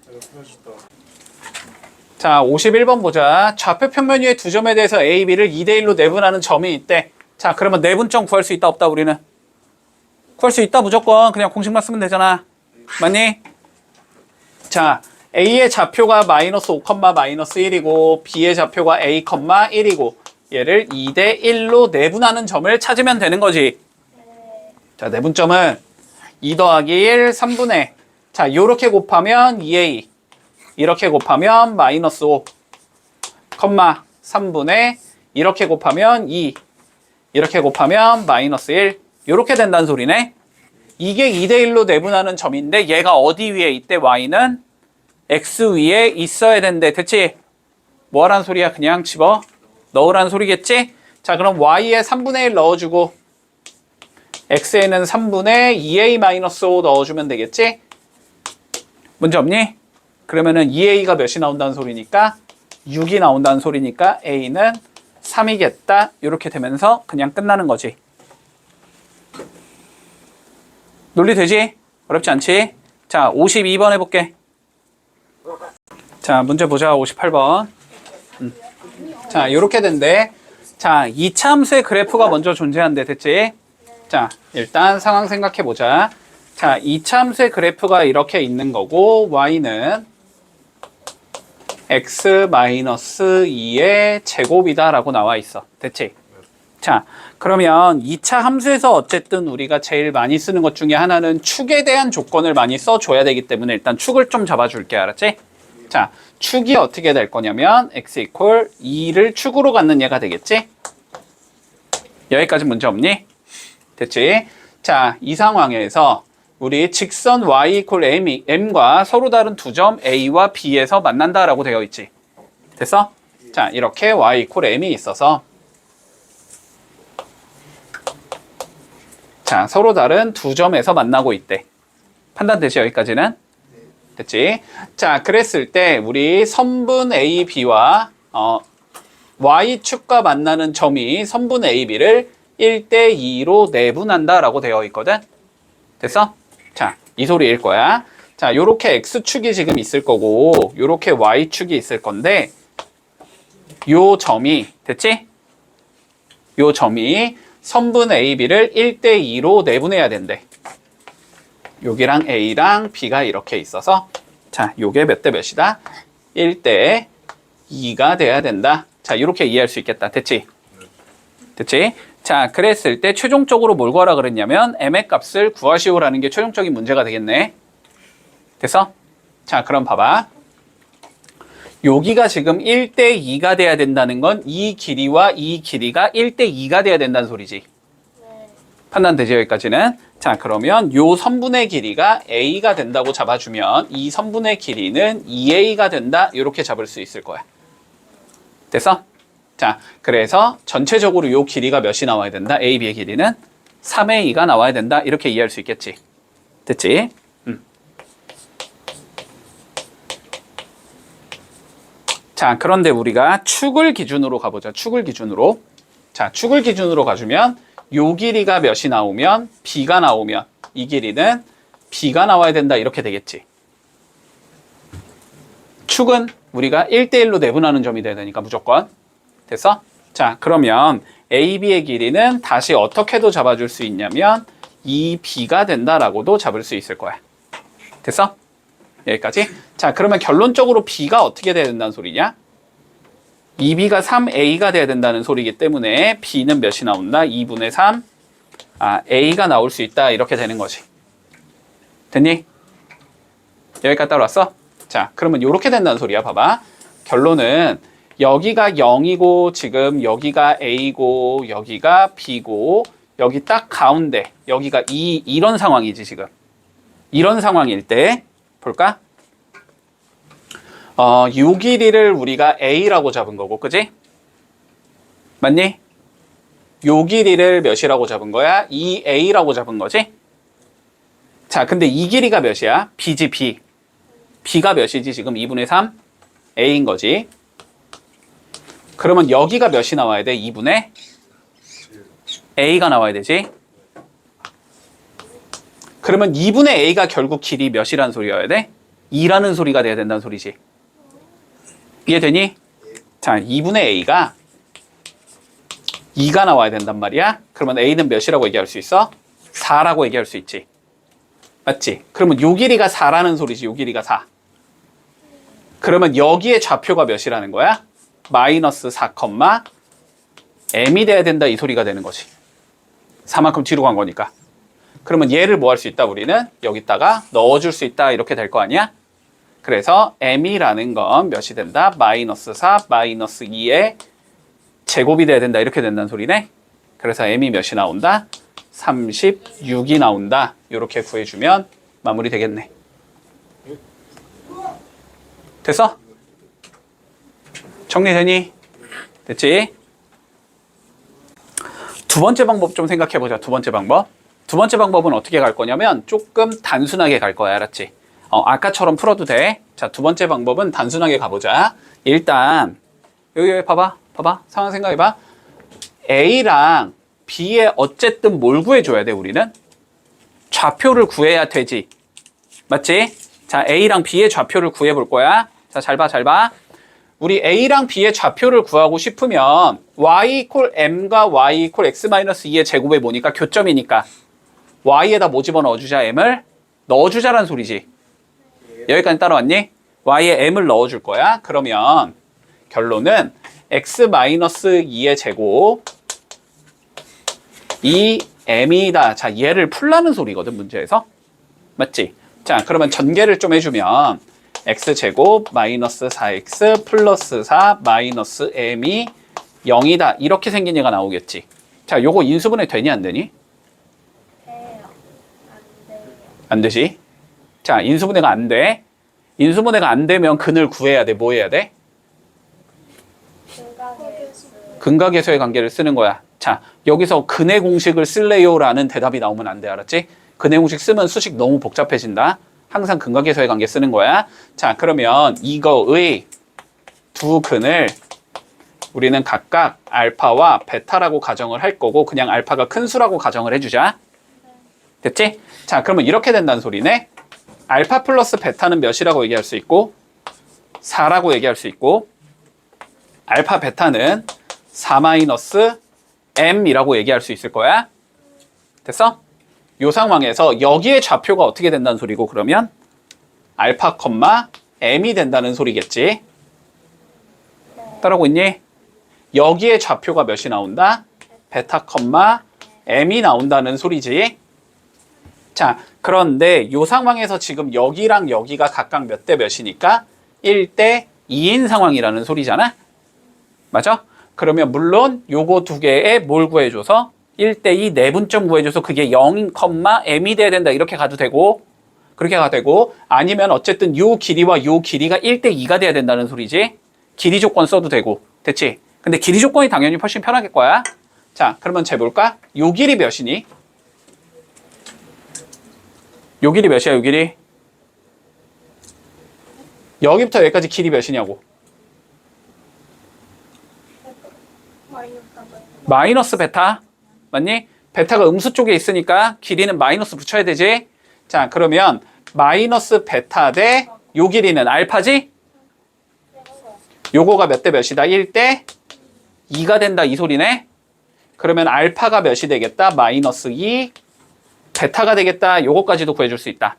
자, 51번 보자. 좌표 평면 위의 두 점에 대해서 A, B를 2대1로 내분하는 점이 있대. 자, 그러면 내분점 구할 수 있다 없다 우리는? 구할 수 있다 무조건. 그냥 공식만 쓰면 되잖아. 맞니? 자, A의 좌표가 마이너스 5, 마이너스 1이고 B의 좌표가 A, 1이고 얘를 2대 1로 내분하는 점을 찾으면 되는 거지. 자, 내분점은 2 더하기 1, 3분의 자, 요렇게 곱하면 2A 이렇게 곱하면 마이너스 5, 3분의 이렇게 곱하면 2 이렇게 곱하면 마이너스 1 요렇게 된다는 소리네. 이게 2대 1로 내분하는 점인데 얘가 어디 위에 있대? Y는 X 위에 있어야 된대. 됐지? 뭐 하라는 소리야? 그냥 집어 넣으라는 소리겠지? 자, 그럼 Y에 3분의 1 넣어주고 X에는 3분의 2A-5 넣어주면 되겠지? 문제 없니? 그러면은 2A가 몇이 나온다는 소리니까 6이 나온다는 소리니까 A는 3이겠다. 이렇게 되면서 그냥 끝나는 거지. 논리 되지? 어렵지 않지? 자, 52번 해볼게. 자, 문제 보자. 58번. 자, 이렇게 된대. 자, 이차함수의 그래프가 먼저 존재한대. 됐지? 자, 일단 상황 생각해 보자. 자, 이차함수의 그래프가 이렇게 있는 거고 y는 x-2의 제곱이다 라고 나와 있어. 됐지? 자, 그러면 2차 함수에서 어쨌든 우리가 제일 많이 쓰는 것 중에 하나는 축에 대한 조건을 많이 써줘야 되기 때문에 일단 축을 좀 잡아줄게. 알았지? 자, 축이 어떻게 될 거냐면 x = 2를 축으로 갖는 얘가 되겠지? 여기까지 문제 없니? 됐지? 자, 이 상황에서 우리 직선 y = m과 서로 다른 두 점 A와 B에서 만난다라고 되어 있지. 됐어? 자, 이렇게 y = m이 있어서 자, 서로 다른 두 점에서 만나고 있대. 판단되지? 여기까지는? 됐지? 자, 그랬을 때 우리 선분 A, B와 Y축과 만나는 점이 선분 A, B를 1대 2로 내분한다라고 되어 있거든? 됐어? 자, 이 소리일 거야. 자, 요렇게 X축이 지금 있을 거고 요렇게 Y축이 있을 건데 요 점이, 됐지? 요 점이 선분 A, B를 1대 2로 내분해야 된대. 여기랑 A랑 B가 이렇게 있어서 자, 요게 몇 대 몇이다? 1대 2가 돼야 된다. 자, 이렇게 이해할 수 있겠다. 됐지? 됐지? 자, 그랬을 때 최종적으로 뭘 구하라 그랬냐면 m의 값을 구하시오라는 게 최종적인 문제가 되겠네. 됐어? 자, 그럼 봐봐. 여기가 지금 1대 2가 돼야 된다는 건 이 길이와 이 길이가 1대 2가 돼야 된다는 소리지. 판단되지? 여기까지는? 자, 그러면 요 선분의 길이가 A가 된다고 잡아주면 이 선분의 길이는 2A가 된다. 이렇게 잡을 수 있을 거야. 됐어? 자, 그래서 전체적으로 요 길이가 몇이 나와야 된다? A, B의 길이는 3A가 나와야 된다. 이렇게 이해할 수 있겠지. 됐지? 자, 그런데 우리가 축을 기준으로 가보자. 축을 기준으로. 자, 축을 기준으로 가주면 요 길이가 몇이 나오면 B가 나오면 이 길이는 B가 나와야 된다. 이렇게 되겠지. 축은 우리가 1대1로 내분하는 점이 돼야 되니까 무조건. 됐어? 자, 그러면 A, B의 길이는 다시 어떻게도 잡아줄 수 있냐면 이 B가 된다라고도 잡을 수 있을 거야. 됐어? 여기까지? 자, 그러면 결론적으로 B가 어떻게 돼야 된다는 소리냐? 2B가 3A가 돼야 된다는 소리이기 때문에 B는 몇이 나온다? 2분의 3 A가 나올 수 있다. 이렇게 되는 거지. 됐니? 여기까지 따라왔어? 자, 그러면 이렇게 된다는 소리야. 봐봐. 결론은 여기가 0이고 지금 여기가 A고 여기가 B고 여기 딱 가운데 여기가 이런 상황이지 지금. 이런 상황일 때 볼까? 요 길이를 우리가 A라고 잡은 거고, 그지? 맞니? 요 길이를 몇이라고 잡은 거야? 2A라고 잡은 거지? 자, 근데 이 길이가 몇이야? B지, B. B가 몇이지? 지금 2분의 3? A인 거지. 그러면 여기가 몇이 나와야 돼? 2분의 A가 나와야 되지? 그러면 2분의 A가 결국 길이 몇이라는 소리여야 돼? 2라는 소리가 돼야 된다는 소리지. 이해되니? 자, 2분의 A가 2가 나와야 된단 말이야. 그러면 A는 몇이라고 얘기할 수 있어? 4라고 얘기할 수 있지. 맞지? 그러면 요 길이가 4라는 소리지. 요 길이가 4. 그러면 여기에 좌표가 몇이라는 거야? 마이너스 4, m이 돼야 된다 이 소리가 되는 거지. 4만큼 뒤로 간 거니까. 그러면 얘를 뭐 할 수 있다 우리는? 여기다가 넣어줄 수 있다 이렇게 될 거 아니야? 그래서 m이라는 건 몇이 된다? 마이너스 4, 마이너스 2의 제곱이 돼야 된다 이렇게 된다는 소리네. 그래서 m이 몇이 나온다? 36이 나온다. 이렇게 구해주면 마무리 되겠네. 됐어? 정리되니? 됐지? 두 번째 방법 좀 생각해보자. 두 번째 방법. 두 번째 방법은 어떻게 갈 거냐면 조금 단순하게 갈 거야. 알았지? 아까처럼 풀어도 돼. 자, 두 번째 방법은 단순하게 가보자. 일단 여기 봐봐. 상황 생각해봐. A랑 B에 어쨌든 뭘 구해줘야 돼 우리는? 좌표를 구해야 되지. 맞지? 자, A랑 B의 좌표를 구해볼 거야. 자, 잘 봐. 우리 A랑 B의 좌표를 구하고 싶으면 y = m과 y = x-2의 제곱에 뭐니까 교점이니까 y에다 뭐 집어넣어주자? m을 넣어주자라는 소리지. 여기까지 따라왔니? y에 m을 넣어줄 거야. 그러면 결론은 x-2의 제곱 이 m이다. 자, 얘를 풀라는 소리거든 문제에서. 맞지? 자, 그러면 전개를 좀 해주면 x제곱 마이너스 4x 플러스 4 마이너스 m이 0이다. 이렇게 생긴 얘가 나오겠지. 자, 요거 인수분해 되니 안 되니? 돼요. 안 돼요. 안 되지. 자, 인수분해가 안 돼. 인수분해가 안 되면 근을 구해야 돼. 뭐 해야 돼? 근각에서의 관계를 쓰는 거야. 자, 여기서 근의 공식을 쓸래요? 라는 대답이 나오면 안 돼. 알았지? 근의 공식 쓰면 수식 너무 복잡해진다. 항상 근각에서의 관계 쓰는 거야. 자, 그러면 이거의 두 근을 우리는 각각 알파와 베타라고 가정을 할 거고 그냥 알파가 큰 수라고 가정을 해주자. 됐지? 자, 그러면 이렇게 된다는 소리네. 알파 플러스 베타는 몇이라고 얘기할 수 있고 4라고 얘기할 수 있고 알파 베타는 4 마이너스 m이라고 얘기할 수 있을 거야. 됐어? 이 상황에서 여기에 좌표가 어떻게 된다는 소리고 그러면 알파, m이 된다는 소리겠지. 따라오고 있니? 여기에 좌표가 몇이 나온다? 베타, m이 나온다는 소리지. 자, 그런데 이 상황에서 지금 여기랑 여기가 각각 몇 대 몇이니까 1대 2인 상황이라는 소리잖아. 맞아? 그러면 물론 요거 두 개에 뭘 구해줘서 1대2 내분점 구해줘서 그게 0, m이 돼야 된다 이렇게 가도 되고 그렇게 가도 되고 아니면 어쨌든 요 길이와 요 길이가 1대2가 돼야 된다는 소리지. 길이 조건 써도 되고. 됐지? 근데 길이 조건이 당연히 훨씬 편하겠 거야. 자, 그러면 재볼까? 요 길이 몇이니? 요 길이 몇이야? 요 길이? 여기부터 여기까지 길이 몇이냐고. 마이너스 베타. 맞니? 베타가 음수 쪽에 있으니까 길이는 마이너스 붙여야 되지. 자, 그러면 마이너스 베타 대 요 길이는 알파지? 요거가 몇 대 몇이다? 1대 2가 된다 이 소리네. 그러면 알파가 몇이 되겠다? 마이너스 2 베타가 되겠다. 요거까지도 구해줄 수 있다.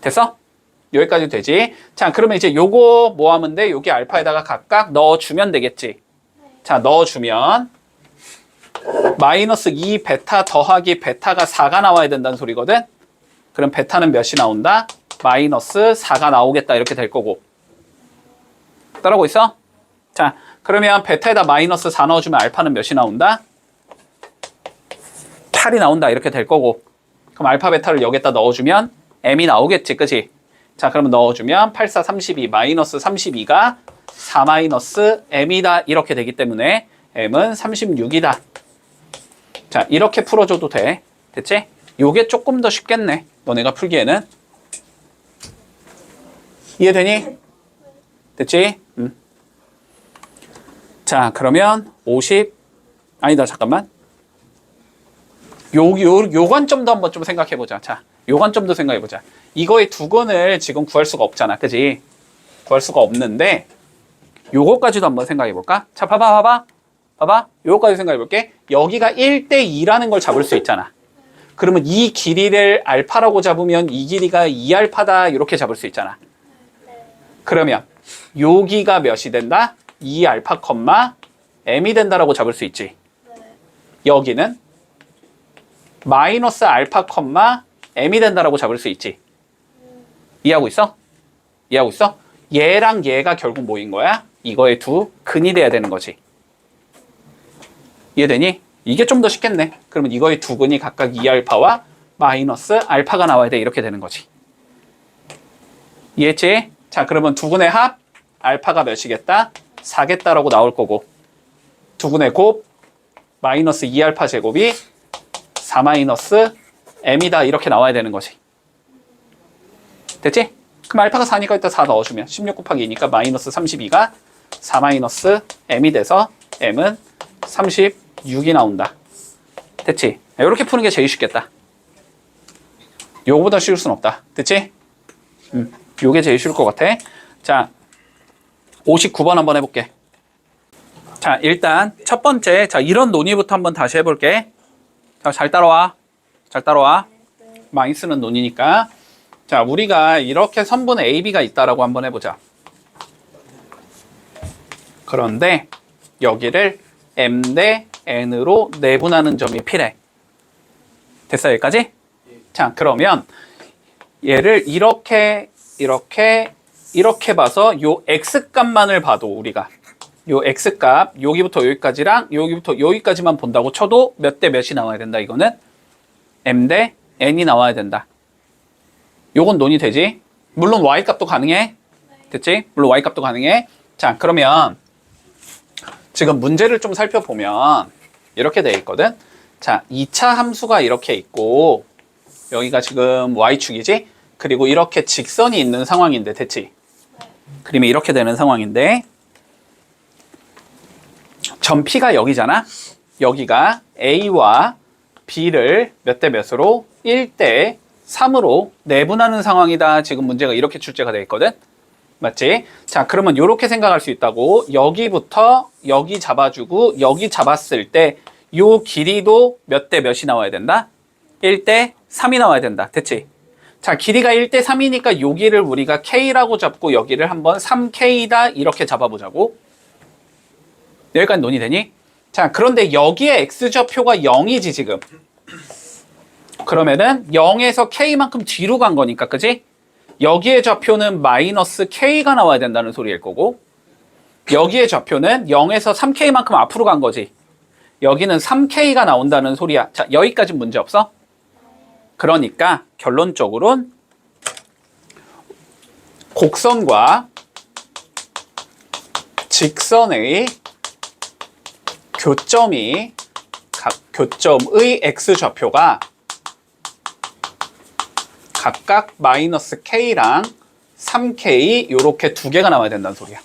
됐어? 여기까지 되지. 자, 그러면 이제 요거 뭐 하면 돼? 여기 알파에다가 각각 넣어주면 되겠지. 자, 넣어주면 마이너스 2 베타 더하기 베타가 4가 나와야 된다는 소리거든. 그럼 베타는 몇이 나온다? 마이너스 4가 나오겠다 이렇게 될 거고. 따라오고 있어? 자, 그러면 베타에다 마이너스 4 넣어주면 알파는 몇이 나온다? 8이 나온다 이렇게 될 거고. 그럼 알파 베타를 여기다 넣어주면 m이 나오겠지. 그치? 자, 그러면 넣어주면 8, 4, 32 마이너스 32가 4 마이너스 m이다 이렇게 되기 때문에 m은 36이다. 자, 이렇게 풀어줘도 돼. 됐지? 요게 조금 더 쉽겠네. 너네가 풀기에는. 이해되니? 됐지? 자, 그러면 50 아니다 잠깐만. 요 관점도 한번 좀 생각해보자. 자, 요 관점도 생각해보자. 이거의 두 근을 지금 구할 수가 없잖아. 그지? 구할 수가 없는데 요거까지도 한번 생각해볼까? 자, 봐봐. 요거까지 생각해볼게. 여기가 1대2라는 걸 잡을 수 있잖아. 그러면 이 길이를 알파라고 잡으면 이 길이가 2알파다 이렇게 잡을 수 있잖아. 그러면 여기가 몇이 된다? 2알파 컴마 m이 된다라고 잡을 수 있지. 네. 여기는 마이너스 알파 컴마 m이 된다라고 잡을 수 있지. 이해하고 있어? 이해하고 있어? 얘랑 얘가 결국 뭐인 거야? 이거의 두 근이 돼야 되는 거지. 이해되니? 이게 좀 더 쉽겠네. 그러면 이거의 두 근이 각각 2알파와 마이너스 알파가 나와야 돼. 이렇게 되는 거지. 이해했지? 자, 그러면 두 근의 합 알파가 몇이겠다? 4겠다라고 나올 거고, 두 근의 곱 마이너스 2알파 제곱이 4 마이너스 m이다. 이렇게 나와야 되는 거지. 됐지? 그럼 알파가 4니까 일단 4 넣어주면 16 곱하기 2니까 마이너스 32가 4 마이너스 m이 돼서 m은 36이 나온다. 됐지? 이렇게 푸는 게 제일 쉽겠다. 요거보다 쉬울 순 없다. 됐지? 요게 제일 쉬울 것 같아. 자, 59번 한번 해볼게. 자, 일단 첫 번째, 자, 이런 논의부터 한번 다시 해볼게. 자, 잘 따라와. 잘 따라와. 많이 쓰는 논의니까. 자, 우리가 이렇게 선분 AB가 있다라고 한번 해보자. 그런데 여기를 M 대 N으로 내분하는 점이 필요해. 됐어, 여기까지? 자, 그러면 얘를 이렇게 봐서 요 X값만을 봐도 우리가 요 X값 여기부터 여기까지랑 여기부터 여기까지만 본다고 쳐도 몇 대 몇이 나와야 된다. 이거는 M 대 N이 나와야 된다. 요건 논의되지? 물론 Y값도 가능해. 됐지? 물론 Y값도 가능해. 자, 그러면 지금 문제를 좀 살펴보면 이렇게 돼 있거든. 자, 2차 함수가 이렇게 있고 여기가 지금 Y축이지? 그리고 이렇게 직선이 있는 상황인데, 됐지? 그림이 이렇게 되는 상황인데 점 P가 여기잖아? 여기가 A와 B를 몇 대 몇으로? 1대 3으로 내분하는 상황이다. 지금 문제가 이렇게 출제가 되어 있거든. 맞지? 자, 그러면 이렇게 생각할 수 있다고. 여기부터 여기 잡아주고 여기 잡았을 때 요 길이도 몇 대 몇이 나와야 된다? 1대 3이 나와야 된다. 됐지? 자, 길이가 1대 3이니까 여기를 우리가 K라고 잡고 여기를 한번 3K다 이렇게 잡아보자고. 여기까지 논의되니? 자, 그런데 여기에 X좌표가 0이지 지금. 그러면은 0에서 K만큼 뒤로 간 거니까, 그지? 여기에 좌표는 마이너스 K가 나와야 된다는 소리일 거고, 여기에 좌표는 0에서 3K만큼 앞으로 간 거지. 여기는 3K가 나온다는 소리야. 자, 여기까지 문제 없어? 그러니까 결론적으로는 곡선과 직선의 교점이 각 교점의 X좌표가 각각 마이너스 K랑 3K 요렇게 두 개가 나와야 된다는 소리야.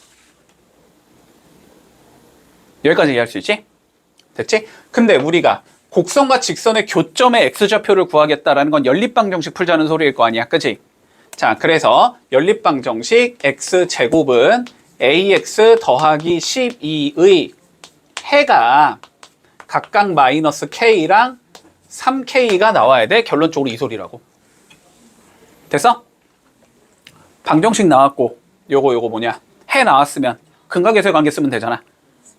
여기까지 이해할 수 있지? 됐지? 근데 우리가 곡선과 직선의 교점의 X좌표를 구하겠다라는 건 연립방정식 풀자는 소리일 거 아니야, 그치? 자, 그래서 연립방정식 X제곱은 AX 더하기 12의 해가 각각 마이너스 K랑 3K가 나와야 돼. 결론적으로 이 소리라고. 됐어? 방정식 나왔고 요거 뭐냐, 해 나왔으면 근각에서의 관계 쓰면 되잖아.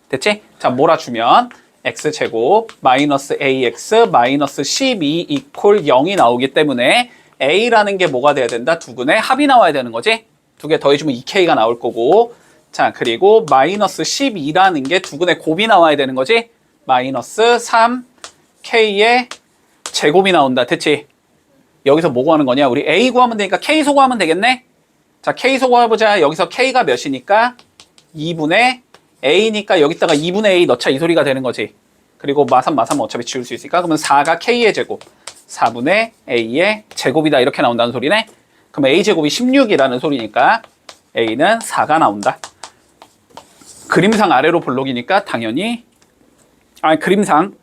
됐지? 자, 몰아주면 X제곱 마이너스 AX 마이너스 12 이퀄 0이 나오기 때문에 A라는 게 뭐가 돼야 된다? 두근의 합이 나와야 되는 거지? 두 개 더해주면 2K가 나올 거고, 자, 그리고 마이너스 12라는 게 두근의 곱이 나와야 되는 거지? 마이너스 3K의 제곱이 나온다. 됐지? 여기서 뭐 구하는 거냐? 우리 A 구하면 되니까 K 소구하면 되겠네? 자, K 소구해보자. 여기서 K가 몇이니까? 2분의 A니까 여기다가 2분의 A 넣자 이 소리가 되는 거지. 그리고 마삼 어차피 지울 수 있으니까 그러면 4가 K의 제곱 4분의 A의 제곱이다 이렇게 나온다는 소리네. 그럼 A제곱이 16이라는 소리니까 A는 4가 나온다. 그림상 아래로 볼록이니까 당연히 그림상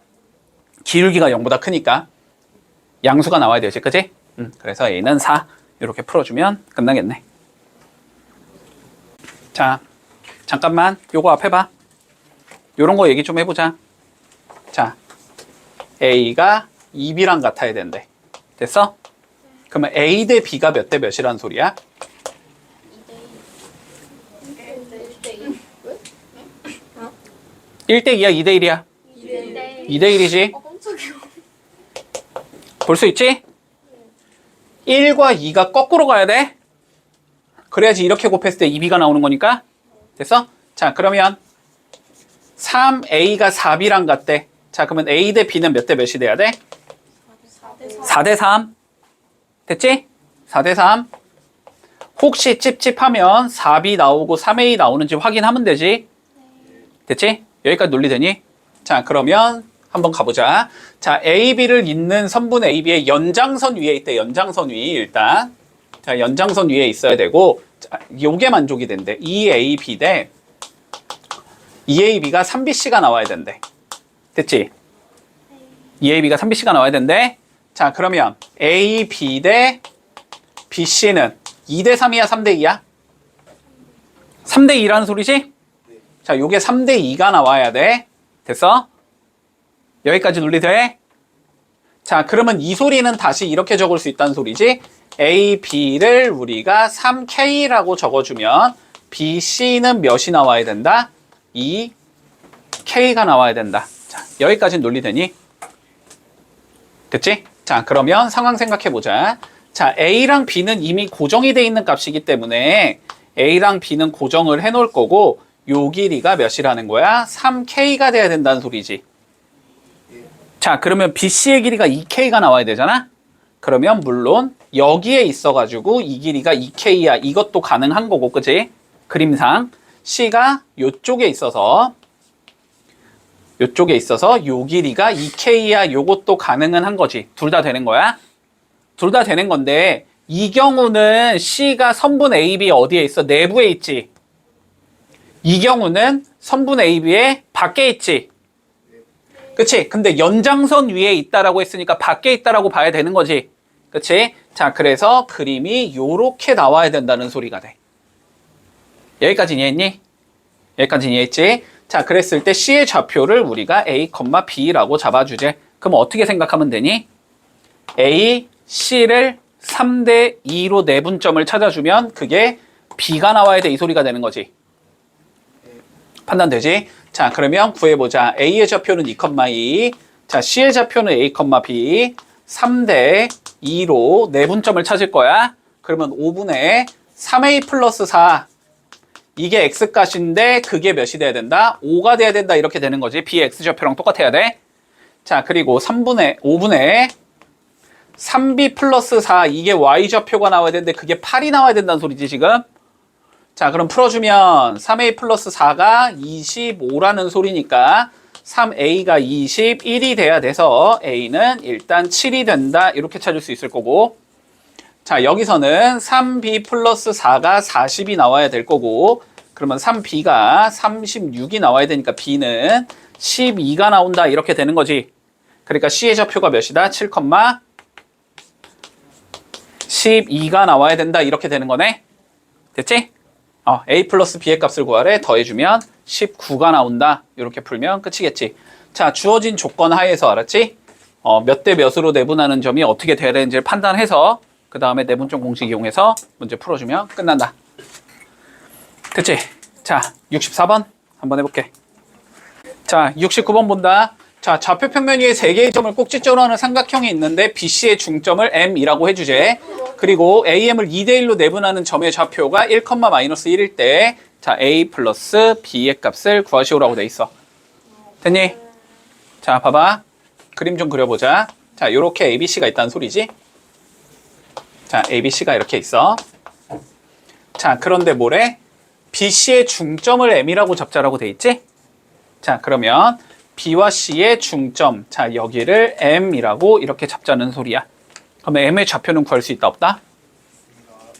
기울기가 0보다 크니까 양수가 나와야 되지, 그치? 그래서 A는 4 이렇게 풀어주면 끝나겠네. 자, 잠깐만 요거 앞에 봐. 요런 거 얘기 좀 해보자. 자, A가 2B랑 같아야 된대. 됐어? 그러면 A 대 B가 몇 대 몇이라는 소리야? 1대2야, 2대1이야? 2대 2대1이지? 깜짝이야. 볼 수 있지? 1과 2가 거꾸로 가야 돼. 그래야지 이렇게 곱했을 때 2b가 나오는 거니까. 됐어? 자, 그러면 3a가 4b랑 같대. 자, 그러면 a 대 b는 몇 대 몇이 돼야 돼? 4대 3. 됐지? 4대 3. 혹시 찝찝하면 4b 나오고 3a 나오는지 확인하면 되지. 됐지? 여기까지 논리되니? 자, 그러면 한번 가보자. 자, AB를 잇는 선분 AB의 연장선 위에 있대. 연장선 위 일단. 자, 연장선 위에 있어야 되고, 자, 요게 만족이 된대. 2AB 대 2AB가 3BC가 나와야 된대. 됐지? 2AB가 3BC가 나와야 된대. 자, 그러면 AB 대 BC는 2대 3이야, 3대 2야? 3대 2라는 소리지? 자, 요게 3대 2가 나와야 돼. 됐어? 여기까지 논리돼? 자, 그러면 이 소리는 다시 이렇게 적을 수 있다는 소리지. A, B를 우리가 3K라고 적어주면 BC는 몇이 나와야 된다? 2K가 나와야 된다. 자, 여기까지는 논리되니? 됐지? 자, 그러면 상황 생각해보자. 자, A랑 B는 이미 고정이 돼 있는 값이기 때문에 A랑 B는 고정을 해놓을 거고 요 길이가 몇이라는 거야? 3K가 돼야 된다는 소리지. 자, 그러면 BC의 길이가 2K가 나와야 되잖아? 그러면 물론 여기에 있어가지고 이 길이가 2K야. 이것도 가능한 거고, 그치? 그림상 C가 요쪽에 있어서 요 길이가 2K야. 요것도 가능은 한 거지. 둘 다 되는 거야? 둘 다 되는 건데 이 경우는 C가 선분 AB 어디에 있어? 내부에 있지. 이 경우는 선분 AB의 밖에 있지. 그치? 근데 연장선 위에 있다라고 했으니까 밖에 있다라고 봐야 되는 거지. 그치? 자, 그래서 그림이 요렇게 나와야 된다는 소리가 돼. 여기까지 이해했니? 여기까지 이해했지? 자, 그랬을 때 C의 좌표를 우리가 A, B라고 잡아주제. 그럼 어떻게 생각하면 되니? A, C를 3대 2로 내분점을 찾아주면 그게 B가 나와야 돼. 이 소리가 되는 거지. 판단되지? 자, 그러면 구해보자. A의 좌표는 2,2. 자, C의 좌표는 A, B. 3대 2로 내분점을 찾을 거야. 그러면 5분의 3A 플러스 4. 이게 X값인데 그게 몇이 돼야 된다? 5가 돼야 된다. 이렇게 되는 거지. B의 X좌표랑 똑같아야 돼. 자, 그리고 5분의 3B 플러스 4. 이게 Y좌표가 나와야 되는데 그게 8이 나와야 된다는 소리지, 지금. 자, 그럼 풀어주면 3A 플러스 4가 25라는 소리니까 3A가 21이 돼야 돼서 A는 일단 7이 된다. 이렇게 찾을 수 있을 거고. 자, 여기서는 3B 플러스 4가 40이 나와야 될 거고. 그러면 3B가 36이 나와야 되니까 B는 12가 나온다. 이렇게 되는 거지. 그러니까 C의 좌표가 몇이다? 7, 12가 나와야 된다. 이렇게 되는 거네. 됐지? A 플러스 B의 값을 구하래. 더해주면 19가 나온다. 이렇게 풀면 끝이겠지. 자, 주어진 조건 하에서 알았지? 몇 대 몇으로 내분하는 점이 어떻게 돼야 되는지를 판단해서 그 다음에 내분점 공식 이용해서 문제 풀어주면 끝난다. 됐지? 자, 64번 한번 해볼게. 자, 69번 본다. 자, 좌표 평면 위에 3개의 점을 꼭지점으로 하는 삼각형이 있는데 BC의 중점을 M이라고 해주제. 그리고 AM을 2대1로 내분하는 점의 좌표가 1,-1일 때 자, A 플러스 B의 값을 구하시오라고 돼 있어. 됐니? 자, 봐봐. 그림 좀 그려보자. 자, 요렇게 ABC가 있다는 소리지. 자, ABC가 이렇게 있어. 자, 그런데 뭐래? BC의 중점을 M이라고 잡자라고 돼 있지? 자, 그러면 B와 C의 중점. 자, 여기를 M이라고 이렇게 잡자는 소리야. 그러면 M의 좌표는 구할 수 있다, 없다?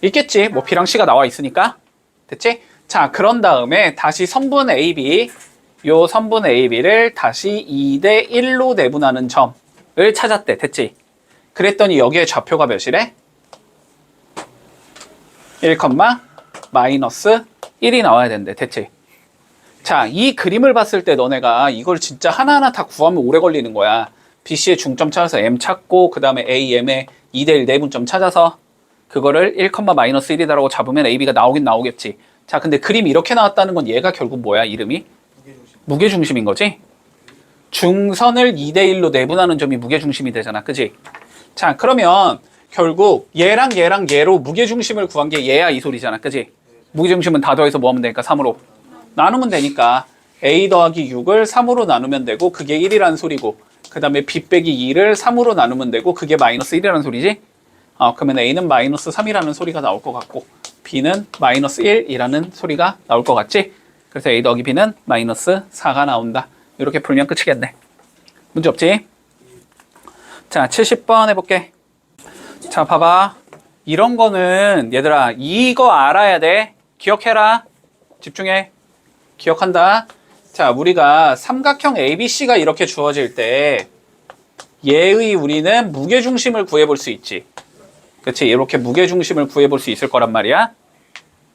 있겠지. 뭐 B랑 C가 나와 있으니까. 됐지? 자, 그런 다음에 다시 선분 AB, 요 선분 AB를 다시 2대 1로 내분하는 점을 찾았대. 됐지? 그랬더니 여기에 좌표가 몇이래? 1, 마이너스 1이 나와야 된대. 됐지? 자, 이 그림을 봤을 때 너네가 이걸 진짜 하나하나 다 구하면 오래 걸리는 거야. BC의 중점 찾아서 M 찾고 그 다음에 AM의 2대1 내분점 찾아서 그거를 1, 마이너스 1이다라고 잡으면 AB가 나오긴 나오겠지. 자, 근데 그림이 이렇게 나왔다는 건 얘가 결국 뭐야? 이름이? 무게중심. 무게중심인 거지? 중선을 2대1로 내분하는 점이 무게중심이 되잖아. 그지? 자, 그러면 결국 얘랑 얘랑 얘로 무게중심을 구한 게 얘야 이 소리잖아. 그지? 무게중심은 다 더해서 뭐 하면 되니까 3으로 나누면 되니까 A 더하기 6을 3으로 나누면 되고 그게 1이라는 소리고 그 다음에 B 빼기 2를 3으로 나누면 되고 그게 마이너스 1이라는 소리지? 그러면 A는 마이너스 3이라는 소리가 나올 것 같고 B는 마이너스 1이라는 소리가 나올 것 같지? 그래서 A 더하기 B는 마이너스 4가 나온다. 이렇게 풀면 끝이겠네. 문제 없지? 자, 70번 해볼게. 자, 봐봐. 이런 거는 얘들아 이거 알아야 돼. 기억해라. 집중해. 기억한다. 자, 우리가 삼각형 ABC가 이렇게 주어질 때 얘의 우리는 무게중심을 구해볼 수 있지. 그치? 이렇게 무게중심을 구해볼 수 있을 거란 말이야.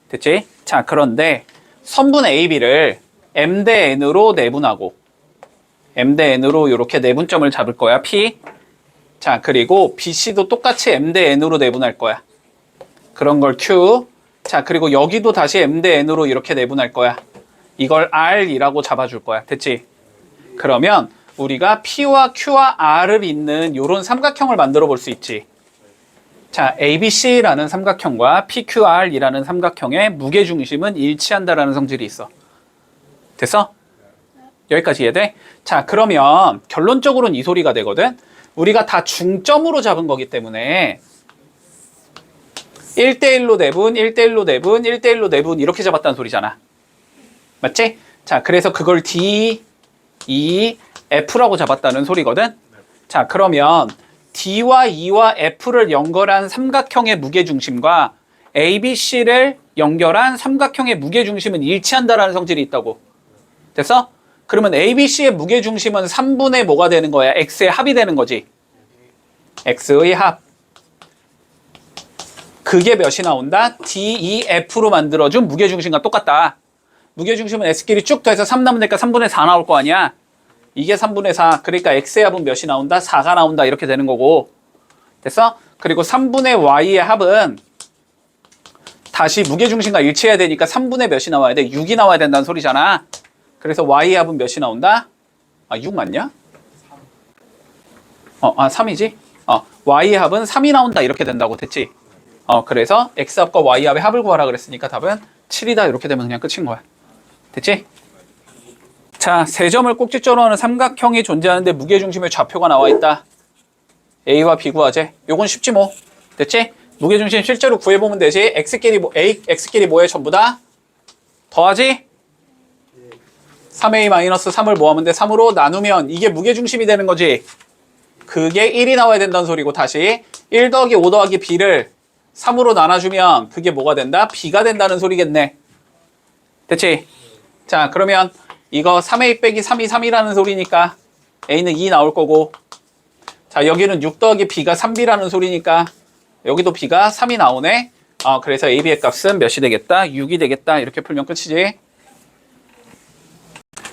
됐지? 자, 그런데 선분 AB를 M 대 N으로 내분하고 M 대 N으로 이렇게 내분점을 잡을 거야. P. 자, 그리고 BC도 똑같이 M 대 N으로 내분할 거야. 그런 걸 Q. 자, 그리고 여기도 다시 M 대 N으로 이렇게 내분할 거야. 이걸 R이라고 잡아줄 거야. 됐지? 그러면 우리가 P와 Q와 R을 잇는 이런 삼각형을 만들어 볼 수 있지. 자, ABC라는 삼각형과 PQR이라는 삼각형의 무게중심은 일치한다라는 성질이 있어. 됐어? 여기까지 이해돼? 자, 그러면 결론적으로는 이 소리가 되거든. 우리가 다 중점으로 잡은 거기 때문에 1대1로 내분, 1대1로 내분, 1대1로 내분 이렇게 잡았다는 소리잖아. 맞지? 자, 그래서 그걸 D, E, F라고 잡았다는 소리거든. 자, 그러면 D와 E와 F를 연결한 삼각형의 무게중심과 ABC를 연결한 삼각형의 무게중심은 일치한다라는 성질이 있다고. 됐어? 그러면 ABC의 무게중심은 3분의 뭐가 되는 거야? X의 합이 되는 거지. X의 합. 그게 몇이 나온다? DEF로 만들어준 무게중심과 똑같다. 무게중심은 S끼리 쭉 더해서 3 남으니까 3분의 4 나올 거 아니야? 이게 3분의 4. 그러니까 X의 합은 몇이 나온다? 4가 나온다. 이렇게 되는 거고. 됐어? 그리고 3분의 Y의 합은 다시 무게중심과 일치해야 되니까 3분의 몇이 나와야 돼? 6이 나와야 된다는 소리잖아. 그래서 Y의 합은 몇이 나온다? 6 맞냐? 3이지? Y의 합은 3이 나온다. 이렇게 된다고. 됐지? 그래서 X합과 Y합의 합을 구하라 그랬으니까 답은 7이다. 이렇게 되면 그냥 끝인 거야. 됐지? 자, 세 점을 꼭지점으로 하는 삼각형이 존재하는데 무게중심의 좌표가 나와 있다. A와 B 구하재. 요건 쉽지 뭐. 됐지? 무게중심 실제로 구해보면 되지. X끼리 뭐해? 전부 다 더하지? 3A-3을 뭐 하면 돼? 3으로 나누면 이게 무게중심이 되는 거지. 그게 1이 나와야 된다는 소리고 다시 1 더하기 5 더하기 B를 3으로 나눠주면 그게 뭐가 된다? B가 된다는 소리겠네. 됐지? 자, 그러면 이거 3A 빼기 3이 3이라는 소리니까 A는 2 나올 거고, 자, 여기는 6 더하기 B가 3B라는 소리니까 여기도 B가 3이 나오네. 그래서 A, B의 값은 몇이 되겠다? 6이 되겠다. 이렇게 풀면 끝이지.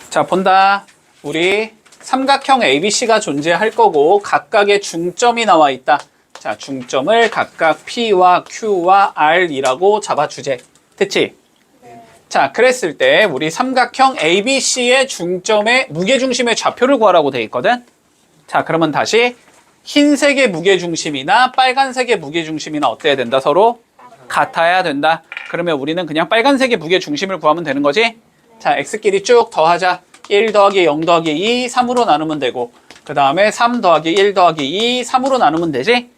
자, 본다. 우리 삼각형 ABC가 존재할 거고 각각의 중점이 나와 있다. 자, 중점을 각각 P와 Q와 R이라고 잡아주재. 됐지? 자, 그랬을 때 우리 삼각형 ABC의 중점의 무게중심의 좌표를 구하라고 돼 있거든. 자, 그러면 다시 흰색의 무게중심이나 빨간색의 무게중심이나 어때야 된다? 서로 같아야 된다. 그러면 우리는 그냥 빨간색의 무게중심을 구하면 되는 거지. 자, X끼리 쭉 더하자. 1 더하기 0 더하기 2, 3으로 나누면 되고, 그 다음에 3 더하기 1 더하기 2, 3으로 나누면 되지.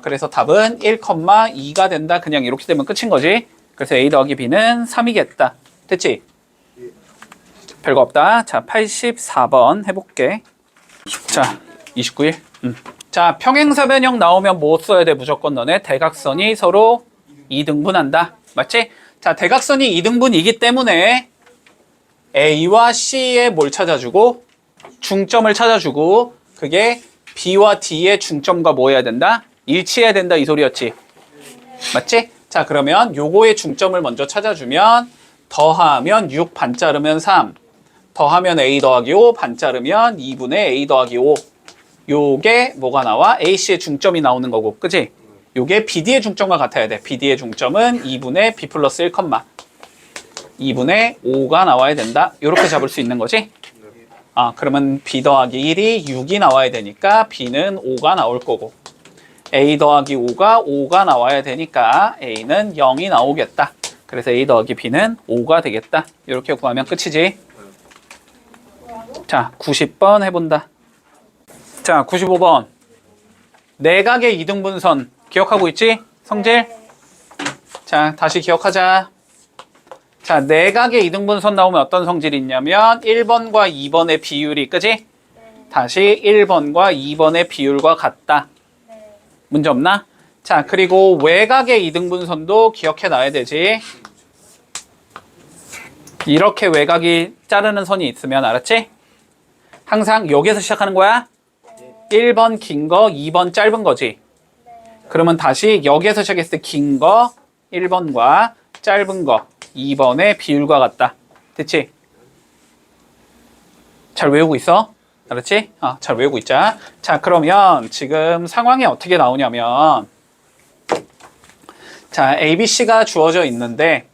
그래서 답은 1,2가 된다. 그냥 이렇게 되면 끝인 거지. 그래서 A 더하기 B는 3이겠다. 됐지? 별거 없다. 자, 84번 해볼게. 자, 29일. 자, 평행사변형 나오면 뭐 써야 돼? 무조건 너네 대각선이 서로 2등분한다. 맞지? 자, 대각선이 2등분이기 때문에 A와 C에 뭘 찾아주고? 중점을 찾아주고, 그게 B와 D의 중점과 뭐 해야 된다? 일치해야 된다. 이 소리였지. 맞지? 자, 그러면 요거의 중점을 먼저 찾아주면 더하면 6 반 자르면 3, 더하면 A 더하기 5 반 자르면 2분의 A 더하기 5. 요게 뭐가 나와? AC의 중점이 나오는 거고, 그치? 요게 BD의 중점과 같아야 돼. BD의 중점은 2분의 B 플러스 1, 2분의 5가 나와야 된다. 이렇게 잡을 수 있는 거지? 그러면 b 더하기 1이 6이 나와야 되니까 b는 5가 나올 거고 a 더하기 5가 나와야 되니까 a는 0이 나오겠다. 그래서 a 더하기 b는 5가 되겠다. 이렇게 구하면 끝이지. 자, 90번 해본다. 자, 95번. 내각의 이등분선 기억하고 있지? 성질? 자, 다시 기억하자. 자, 내각의 이등분선 나오면 어떤 성질이 있냐면 1번과 2번의 비율이, 그지? 다시 1번과 2번의 비율과 같다. 문제 없나? 자, 그리고 외곽의 이등분선도 기억해 놔야 되지. 이렇게 외곽이 자르는 선이 있으면, 알았지? 항상 여기에서 시작하는 거야. 1번 긴 거, 2번 짧은 거지. 그러면 다시 여기에서 시작했을 때 긴 거 1번과 짧은 거 2번의 비율과 같다. 됐지? 잘 외우고 있어? 알았지? 잘 외우고 있자. 자, 그러면 지금 상황이 어떻게 나오냐면, 자, ABC가 주어져 있는데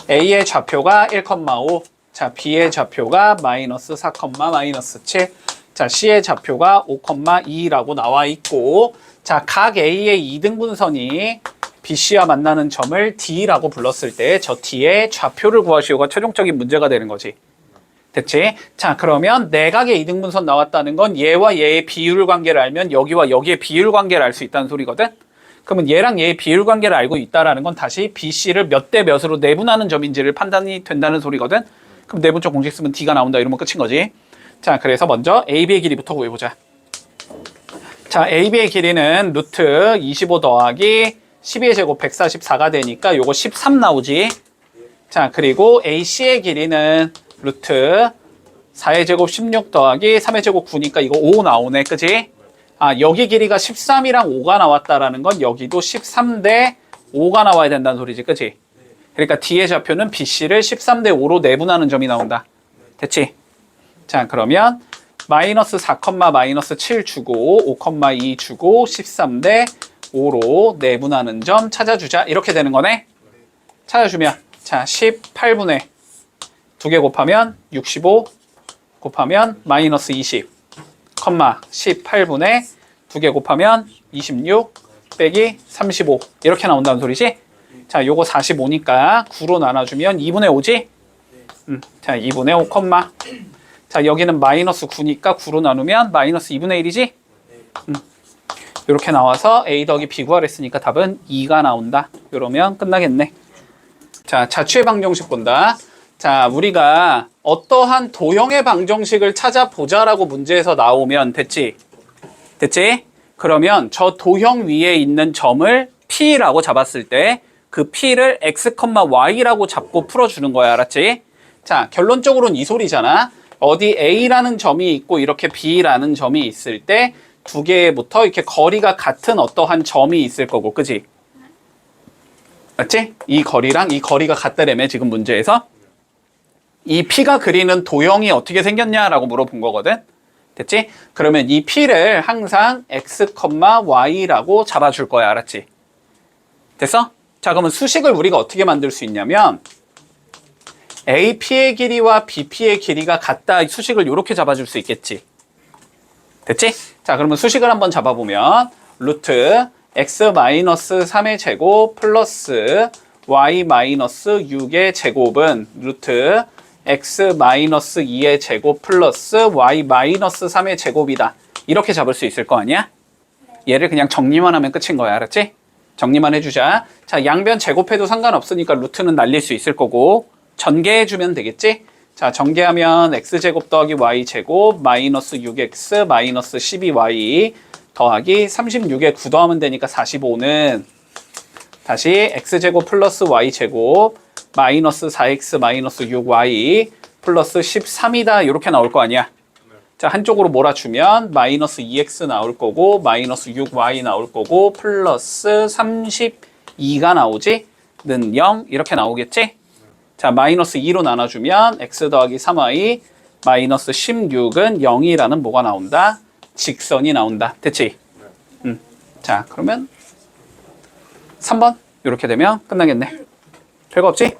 A의 좌표가 1,5, 자, B의 좌표가 마이너스 4, 마이너스 7, 자, C의 좌표가 5,2라고 나와 있고, 자, 각 A의 이등분선이 BC와 만나는 점을 D라고 불렀을 때 저 D의 좌표를 구하시오가 최종적인 문제가 되는 거지. 됐지? 자, 그러면 내각의 이등분선 나왔다는 건 얘와 얘의 비율 관계를 알면 여기와 여기의 비율 관계를 알 수 있다는 소리거든? 그러면 얘랑 얘의 비율 관계를 알고 있다라는 건 다시 BC를 몇 대 몇으로 내분하는 점인지를 판단이 된다는 소리거든? 그럼 내분적 공식 쓰면 D가 나온다 이러면 끝인 거지. 자, 그래서 먼저 AB의 길이부터 구해보자. 자, AB의 길이는 루트 25 더하기 12의 제곱 144가 되니까 요거 13 나오지. 자, 그리고 AC의 길이는 루트 4의 제곱 16 더하기 3의 제곱 9니까 이거 5 나오네. 그지? 여기 길이가 13이랑 5가 나왔다라는 건 여기도 13 대 5가 나와야 된다는 소리지. 그지? 그러니까 D의 좌표는 BC를 13 대 5로 내분하는 점이 나온다. 됐지? 자, 그러면 마이너스 4, 마이너스 7 주고 5,2 주고 13 대 5로 내분하는 점 찾아주자. 이렇게 되는 거네. 찾아주면 자, 18분의 2개 곱하면 65 곱하면 마이너스 20 18분의 2개 곱하면 26 빼기 35 이렇게 나온다는 소리지. 자, 요거 45니까 9로 나눠주면 2분의 5지. 자, 2분의 5, 자, 여기는 마이너스 9니까 9로 나누면 마이너스 2분의 1이지. 이렇게 나와서 A 더하기 B 구하랬으니까 답은 2가 나온다. 이러면 끝나겠네. 자, 자취의 방정식 본다. 자, 우리가 어떠한 도형의 방정식을 찾아보자라고 문제에서 나오면 됐지? 됐지? 그러면 저 도형 위에 있는 점을 P라고 잡았을 때 그 P를 X, Y라고 잡고 풀어주는 거야. 알았지? 자, 결론적으로는 이 소리잖아. 어디 A라는 점이 있고 이렇게 B라는 점이 있을 때 두 개부터 이렇게 거리가 같은 어떠한 점이 있을 거고, 그지? 맞지? 이 거리랑 이 거리가 같다라며 지금 문제에서 이 P가 그리는 도형이 어떻게 생겼냐라고 물어본 거거든. 됐지? 그러면 이 P를 항상 X, Y라고 잡아줄 거야. 알았지? 됐어? 자, 그러면 수식을 우리가 어떻게 만들 수 있냐면 AP의 길이와 BP의 길이가 같다. 이 수식을 이렇게 잡아줄 수 있겠지. 됐지? 자, 그러면 수식을 한번 잡아보면 루트 X-3의 제곱 플러스 Y-6의 제곱은 루트 X-2의 제곱 플러스 Y-3의 제곱이다. 이렇게 잡을 수 있을 거 아니야? 얘를 그냥 정리만 하면 끝인 거야. 알았지? 정리만 해주자. 자, 양변 제곱해도 상관없으니까 루트는 날릴 수 있을 거고 전개해주면 되겠지? 자, 전개하면 x제곱 더하기 y제곱 마이너스 6x 마이너스 12y 더하기 36에 9 더하면 되니까 45는 다시 x제곱 플러스 y제곱 마이너스 4x 마이너스 6y 플러스 13이다. 이렇게 나올 거 아니야. 자, 한쪽으로 몰아주면 마이너스 2x 나올 거고 마이너스 6y 나올 거고 플러스 32가 나오지? 는 0 이렇게 나오겠지? 자, 마이너스 2로 나눠주면 x 더하기 3y 마이너스 16은 0이라는 뭐가 나온다? 직선이 나온다. 됐지? 자, 그러면 3번 이렇게 되면 끝나겠네. 별거 없지?